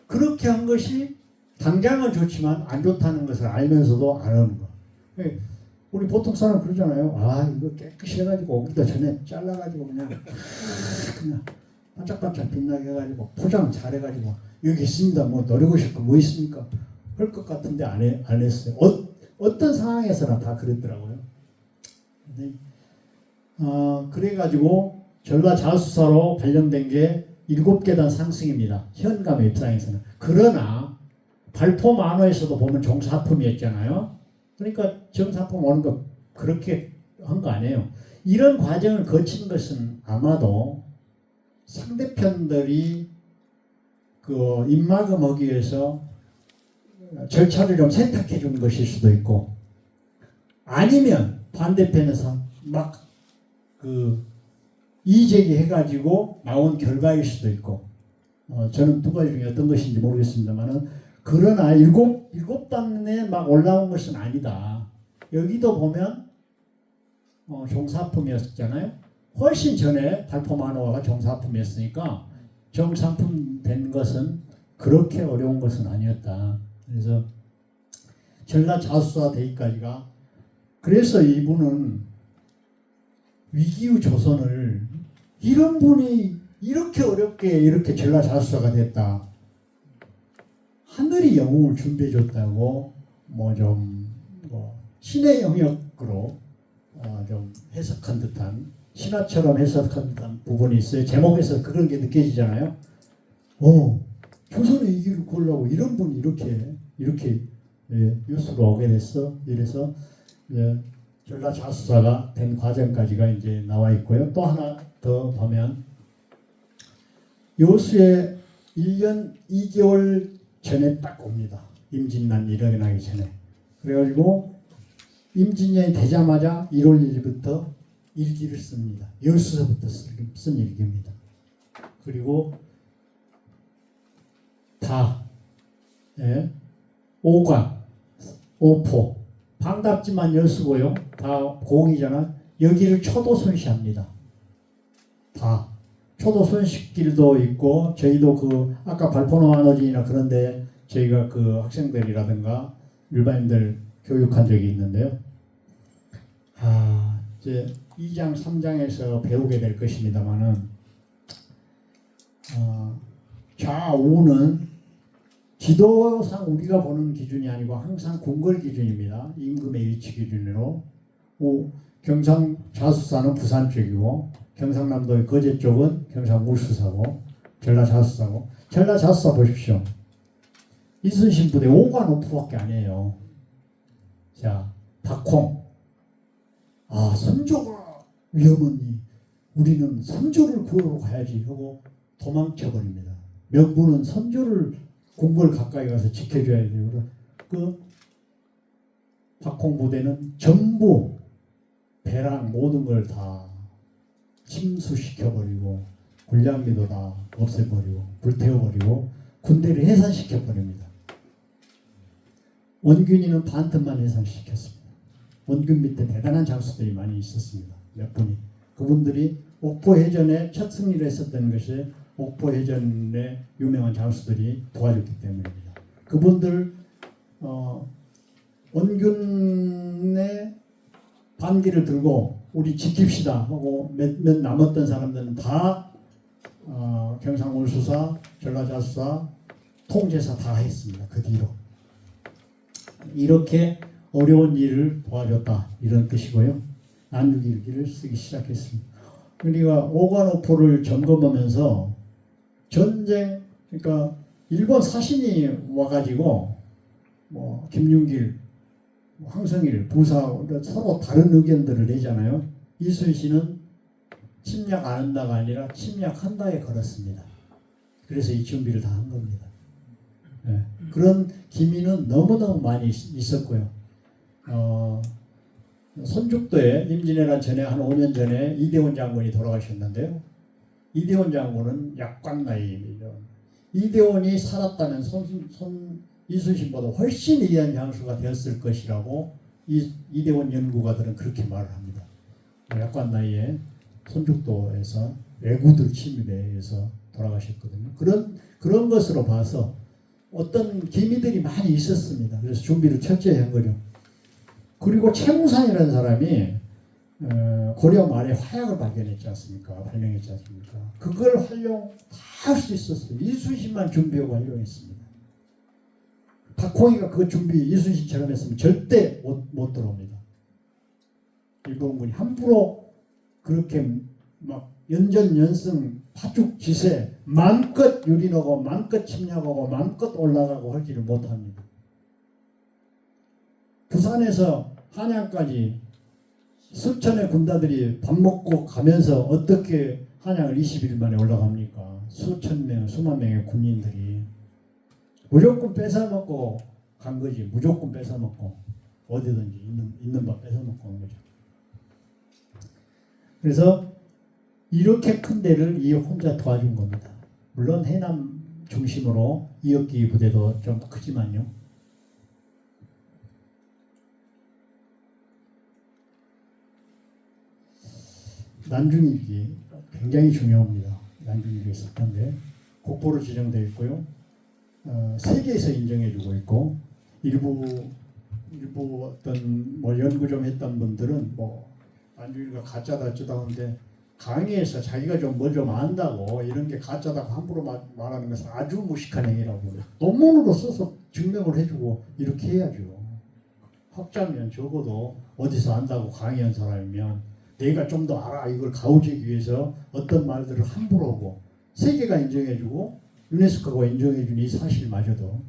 [SPEAKER 3] 그렇게 한 것이 당장은 좋지만 안 좋다는 것을 알면서도 안 하는 거. 우리 보통 사람 그러잖아요. 이거 깨끗이 해가지고 오기도 전에 잘라가지고 그냥 반짝반짝 빛나게 해가지고 포장 잘해가지고 여기 있습니다. 뭐 노려보실 거 뭐 있습니까? 할 것 같은데 안 했어요. 어떤 상황에서나 다 그랬더라고요. 그래가지고 전라자수사로 관련된 게 7계단 상승입니다. 현감의 입장에서는. 그러나 발포 만호에서도 보면 종사품이었잖아요. 그러니까 정사품 오는 거 그렇게 한 거 아니에요. 이런 과정을 거친 것은 아마도 상대편들이 그 입막음하기 위해서 절차를 좀 세탁해 준 것일 수도 있고 아니면 반대편에서 막 이의제기 해가지고 나온 결과일 수도 있고 저는 두 가지 중에 어떤 것인지 모르겠습니다만은 그러나 일곱 단에 막 올라온 것은 아니다. 여기도 보면 종사품이었잖아요. 훨씬 전에 발포만호가 종사품이었으니까 정상품 된 것은 그렇게 어려운 것은 아니었다. 그래서 전라자수사 되기까지가 그래서 이분은 위기의 조선을 이런 분이 이렇게 어렵게 이렇게 전라자수사가 됐다. 하늘이 영웅을 준비해줬다고 신의 영역으로 좀 해석한 듯한 신화처럼 해석한 듯한 부분이 있어요. 제목에서 그런 게 느껴지잖아요. 조선의 위기를 구하려고 이런 분이 이렇게 뉴스로 오게 됐어. 이래서 전라자수사가 된 과정까지가 이제 나와 있고요. 또 하나 더 보면 요수의 1년 2개월 전에 딱 옵니다. 임진난 일어나기 전에. 그래가지고 임진년이 되자마자 1월 1일부터 일기를 씁니다. 열수서부터 쓴 일기입니다. 그리고 오관, 오포, 반갑지만 열수고요. 다 공이잖아. 여기를 초도 손시합니다. 다. 초도 손식길도 있고 저희도 아까 발포노아너진이나 그런데 저희가 학생들이라든가 일반인들 교육한 적이 있는데요. 이제 2장 3장에서 배우게 될 것입니다만은 좌우는 지도상 우리가 보는 기준이 아니고 항상 궁궐 기준입니다. 임금의 위치 기준으로 경상 자수사는 부산 쪽이고 경상남도의 거제 쪽은 경상 울수사고 전라자수사고 전라자수사 보십시오. 이순신 부대 5관 5포밖에 아니에요. 자, 박홍 선조가 위험하니 우리는 선조를 구하러 가야지 하고 도망쳐버립니다. 명부는 선조를 궁궐 가까이 가서 지켜줘야 돼요. 박홍 부대는 전부 배랑 모든 걸 다 침수시켜버리고 군량미도 다 없애버리고 불태워버리고 군대를 해산시켜버립니다. 원균이는 반틈만 해산시켰습니다. 원균 밑에 대단한 장수들이 많이 있었습니다. 몇 분이. 그분들이 옥포해전에 첫 승리를 했었다는 것이 옥포해전의 유명한 장수들이 도와줬기 때문입니다. 그분들 원균의 반기를 들고 우리 지킵시다 하고 몇 남았던 사람들은 다 경상울수사, 전라자수사, 통제사 다 했습니다. 그 뒤로. 이렇게 어려운 일을 도와줬다 이런 뜻이고요. 난육일기를 쓰기 시작했습니다. 우리가 오관오포를 점검하면서 전쟁, 그러니까 일본 사신이 와가지고 뭐 김윤길, 황성일, 부사 서로 다른 의견들을 내잖아요. 이순신은 침략 안 한다가 아니라 침략한다에 걸었습니다. 그래서 이 준비를 다 한 겁니다. 네. 그런 기미는 너무너무 많이 있었고요. 손죽도에 임진왜란 전에 한 5년 전에 이대원 장군이 돌아가셨는데요. 이대원 장군은 약관 나이입니다. 이대원이 살았다면 이순신보다 훨씬 위대한 장수가 되었을 것이라고 이대원 연구가들은 그렇게 말을 합니다. 약관 나이에 손죽도에서 왜구들 침입에 의해서 돌아가셨거든요. 그런 것으로 봐서 어떤 기미들이 많이 있었습니다. 그래서 준비를 철저히 한 거죠. 그리고 최무산이라는 사람이 고려 말에 화약을 발견했지 않습니까? 발명했지 않습니까? 그걸 활용 다 할 수 있었어요. 이순신만 준비하고 활용했습니다. 박홍희가 그 준비 이순신처럼 했으면 절대 못 들어옵니다. 일본군이 함부로 그렇게 막 연전연승 파죽지세 마음껏 유린하고 마음껏 침략하고 마음껏 올라가고 하지를 못합니다. 부산에서 한양까지 수천의 군단들이 밥 먹고 가면서 어떻게 한양을 20일 만에 올라갑니까? 수천 명, 수만 명의 군인들이 무조건 뺏어먹고 간 거지. 무조건 뺏어먹고 어디든지 있는 밥 뺏어먹고 간 거죠. 그래서 이렇게 큰 데를 이 혼자 도와준 겁니다. 물론 해남 중심으로 이역기 부대도 좀 크지만요. 난중일기 굉장히 중요합니다. 난중일기 있었던데 국보로 지정되어 있고요. 세계에서 인정해주고 있고 일부 어떤 뭐 연구 좀 했던 분들은 뭐 난중일기가 가짜다 어쩌다 하는데 강의에서 자기가 좀 뭐 좀 안다고 이런 게 가짜다고 함부로 말하는 것은 아주 무식한 행위라고 논문으로 써서 증명을 해주고 이렇게 해야죠. 학자면 적어도 어디서 안다고 강의한 사람이면 내가 좀 더 알아 이걸 가오지기 위해서 어떤 말들을 함부로 하고 세계가 인정해주고 유네스코가 인정해준 이 사실마저도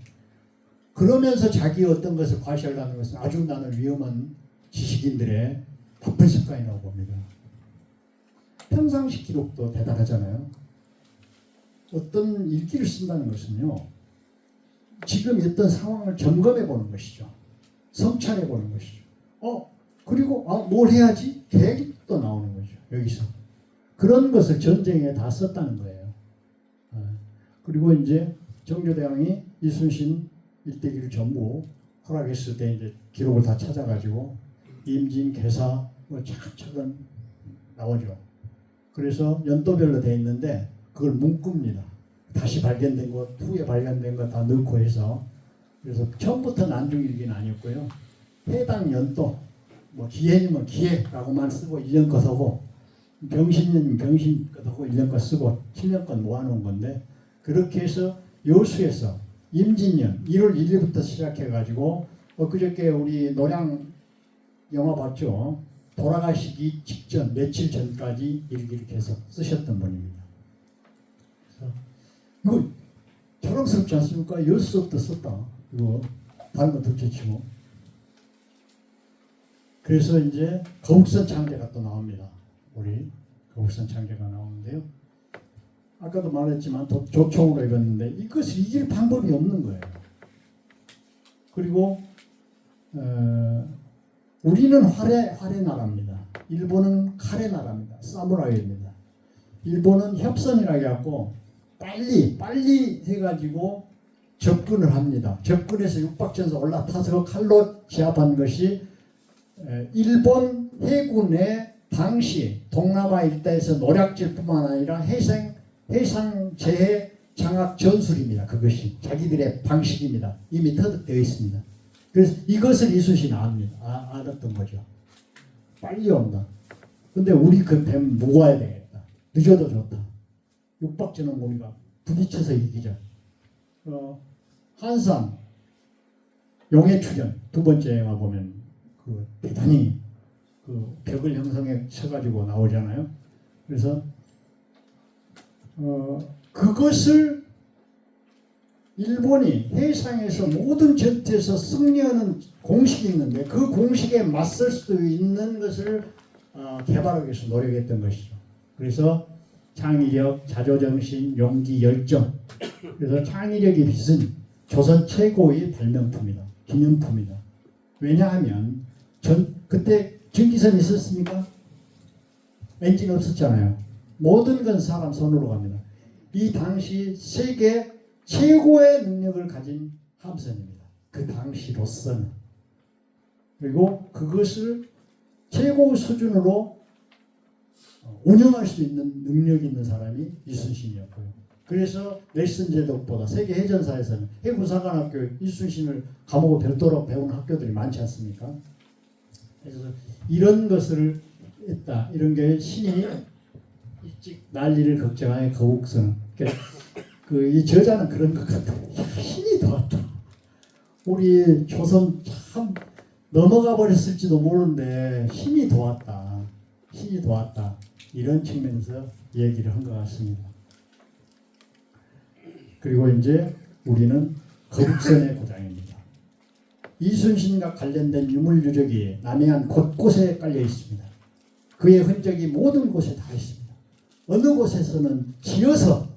[SPEAKER 3] 그러면서 자기 어떤 것을 과시하려는 것은 아주 나는 위험한 지식인들의 나쁜 습관이라고 봅니다. 평상시 기록도 대단하잖아요. 어떤 일기를 쓴다는 것은요. 지금 어떤 상황을 점검해 보는 것이죠. 성찰해 보는 것이죠. 그리고 뭘 해야지? 계획이 또 나오는 거죠. 여기서. 그런 것을 전쟁에 다 썼다는 거예요. 그리고 이제 정조대왕이 이순신 일대기를 전부 허락했을 때 이제 기록을 다 찾아가지고 임진, 개사 뭐 차근차근 나오죠. 그래서 연도별로 되어 있는데 그걸 묶습니다. 다시 발견된 것, 후에 발견된 것 다 넣고 해서 그래서 처음부터 난중일기는 아니었고요. 해당 연도 뭐 기해님은 기해라고만 쓰고 1년 거 쓰고 병신년 병신 거 쓰고 1년 거 쓰고 7년 건 모아놓은 건데 그렇게 해서 여수에서 임진년 1월 1일부터 시작해가지고 그저께 우리 노량 영화 봤죠? 돌아가시기 직전 며칠 전까지 일기를 계속 쓰셨던 분입니다. 이거 자랑스럽지 않습니까? 여수부터 썼다. 이거 다른 거 둘째치고. 그래서 이제 거북선 창제가 또 나옵니다. 우리 거북선 창제가 나오는데요. 아까도 말했지만 조총으로 입었는데 이것을 이길 방법이 없는 거예요. 그리고 우리는 활의 나라입니다. 일본은 칼의 나라입니다. 사무라이입니다. 일본은 협선이라고 해갖고 빨리 해가지고 접근을 합니다. 접근해서 육박전선 올라타서 칼로 제압한 것이 일본 해군의 당시 동남아 일대에서 노략질뿐만 아니라 해상 재해 장악 전술입니다. 그것이 자기들의 방식입니다. 이미 터득되어 있습니다. 그래서 이것을 이순신이 압니다. 알았던 거죠. 빨리 온다. 근데 우리 그 뱀 모아야 되겠다. 늦어도 좋다. 육박전은 우리가 부딪혀서 이기자. 한산 용의 출현 두 번째 영화 보면 그 대단히 그 벽을 형성해 쳐가지고 나오잖아요. 그래서 그것을 일본이 해상에서 모든 전투에서 승리하는 공식이 있는데 그 공식에 맞설 수 있는 것을 개발하기 위해서 노력했던 것이죠. 그래서 창의력, 자조정신, 용기, 열정. 그래서 창의력의 빛은 조선 최고의 발명품이다. 기념품이다. 왜냐하면 그때 전기선 있었습니까? 엔진 없었잖아요. 모든 건 사람 손으로 갑니다. 이 당시 세계 최고의 능력을 가진 함선입니다. 그 당시로서는. 그리고 그것을 최고 수준으로 운영할 수 있는 능력이 있는 사람이 이순신이었고요. 그래서 넬슨 제독보다 세계 해전사에서는 해군사관학교 이순신을 감옥에 별도로 배운 학교들이 많지 않습니까? 그래서 이런 것을 했다. 이런 게 신이 일찍 난리를 걱정하여 거북선. 이 저자는 그런 것 같아요. 신이 도왔다. 우리 조선 참 넘어가 버렸을지도 모르는데 신이 도왔다. 신이 도왔다. 이런 측면에서 얘기를 한 것 같습니다. 그리고 이제 우리는 거북선의 고장입니다. 이순신과 관련된 유물유적이 남해안 곳곳에 깔려 있습니다. 그의 흔적이 모든 곳에 다 있습니다. 어느 곳에서는 지어서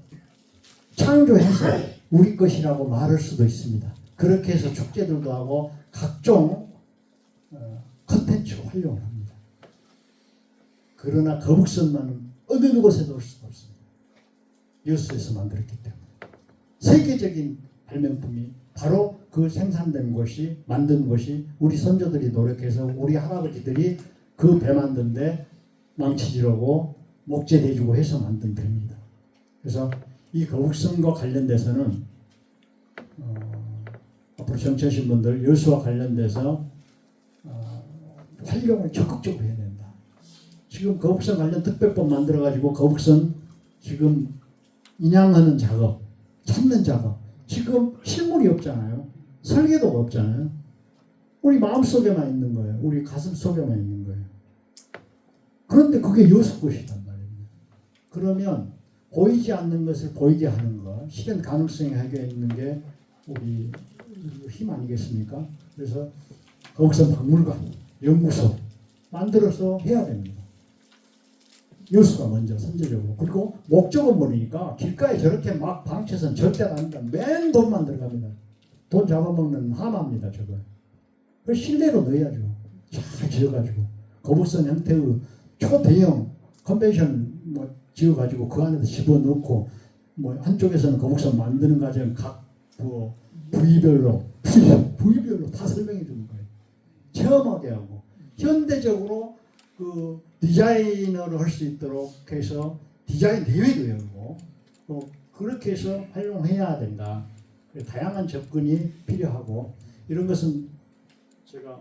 [SPEAKER 3] 창조해서 우리 것이라고 말할 수도 있습니다. 그렇게 해서 축제들도 하고 각종 컨텐츠 활용을 합니다. 그러나 거북선만은 어느 곳에도 올 수가 없습니다. 여수에서 만들었기 때문에. 세계적인 발명품이 바로 그 생산된 곳이 만든 곳이 우리 선조들이 노력해서 우리 할아버지들이 그 배 만드는데 망치질하고 목재 대주고 해서 만든 배입니다. 그래서 이 거북선과 관련돼서는 앞으로 정치하신 분들 여수와 관련돼서 활용을 적극적으로 해야 된다. 지금 거북선 관련 특별법 만들어가지고 거북선 지금 인양하는 작업, 찾는 작업. 지금 실물이 없잖아요. 설계도가 없잖아요. 우리 마음속에만 있는 거예요. 우리 가슴 속에만 있는 거예요. 그런데 그게 여수 것이란 말입니다. 그러면 보이지 않는 것을 보이게 하는 것, 실현 가능성이 하게 있는 게 우리 힘 아니겠습니까? 그래서 거북선 박물관, 연구소 만들어서 해야 됩니다. 여수가 먼저 선제적으로. 그리고 목적은 뭐니까 길가에 저렇게 막 방치해서는 절대 안 합니다. 맨 돈만 들어갑니다. 돈 잡아먹는 하마입니다. 저거. 그 실내로 넣어야죠. 잘 지어가지고 거북선 형태의 초대형 컨벤션 지어가지고 그 안에서 집어넣고 한쪽에서는 거북선 만드는 과정 각 부위별로 다 설명해 주는 거예요. 체험하게 하고 현대적으로 그 디자이너를 할 수 있도록 해서 디자인 대회도 열고 그렇게 해서 활용해야 된다. 다양한 접근이 필요하고 이런 것은 제가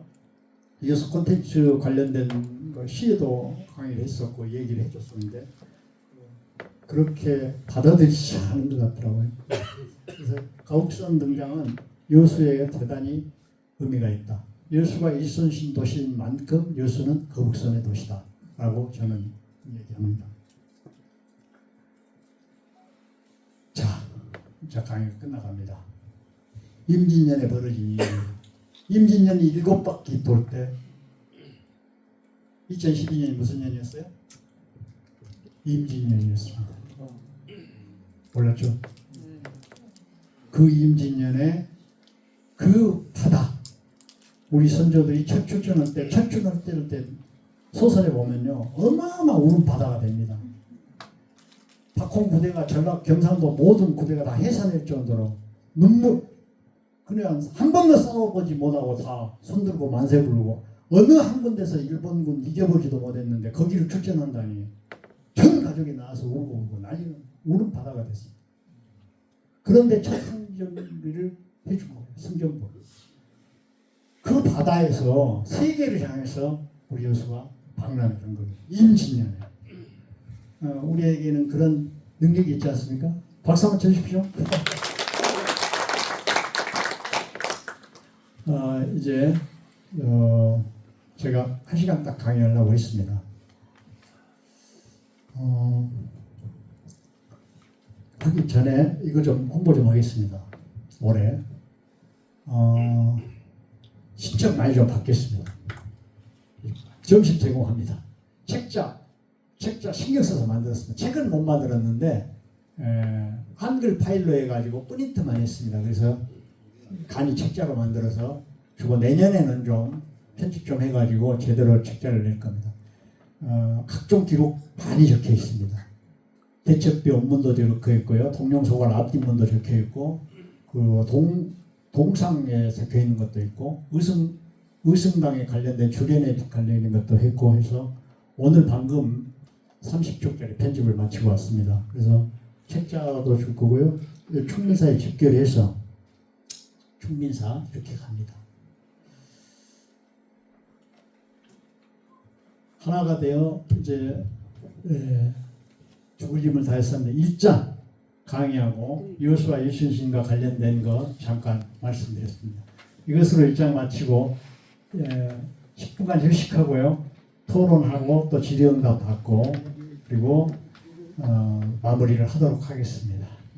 [SPEAKER 3] 여수 콘텐츠 관련된 거 시에도 강의를 했었고 얘기를 해줬었는데 그렇게 받아들이지 않은 것 같더라고요. 그래서 거북선 등장은 여수에 대단히 의미가 있다. 여수가 이순신 도시인 만큼 여수는 거북선의 도시다 라고 저는 얘기합니다. 자 강의가 끝나갑니다. 임진년에 벌어진 일입니다. 임진년이 7바퀴 돌 때 2012년이 무슨 년이었어요? 임진년이었습니다. 몰랐죠? 그 임진년에 그 바다 우리 선조들이 철출전할 때 소설에 보면요 어마어마한 우는 바다가 됩니다. 박홍 부대가 전라 경상도 모든 부대가 다 해산할 정도로 눈물 그냥 한 번도 싸워보지 못하고 다 손들고 만세 부르고 어느 한 군데서 일본군 이겨보지도 못했는데 거기를 출전한다니 전 가족이 나와서 울고 난리는 우는 바다가 됐습니다. 그런데 첫 승전비를 해준 거예요. 승전부. 그 바다에서 세계를 향해서 우리 여수가 방랑을 한 겁니다. 임진년에. 우리에게는 그런 능력이 있지 않습니까? 박수 한번 쳐주십시오. 이제 제가 1시간 딱 강의하려고 했습니다. 하기 전에 이거 좀 홍보 좀 하겠습니다. 올해 신청 많이 좀 받겠습니다. 점심 제공합니다. 책자 신경 써서 만들었습니다. 책은 못 만들었는데 한글 파일로 해가지고 프린트만 했습니다. 그래서 간이 책자로 만들어서 주고 내년에는 좀 편집 좀 해가지고 제대로 책자를 낼 겁니다. 각종 기록 많이 적혀 있습니다. 대첩비 원문도 적혀 있고요. 동룡소관 앞뒷문도 적혀 있고 그 동상에 적혀 있는 것도 있고 의성당에 관련된 주련에 관련된 것도 했고 해서 오늘 방금 30쪽짜리 편집을 마치고 왔습니다. 그래서 책자도 줄 거고요. 충민사에 집결해서 충민사 이렇게 갑니다. 하나가 되어 이제 죽을 힘을 다했었는데 1장 강의하고 여호수아 이순신과 관련된 거 잠깐 말씀드렸습니다. 이것으로 1장 마치고 10분간 휴식하고요. 토론하고 또 질의응답 받고 그리고 마무리를 하도록 하겠습니다.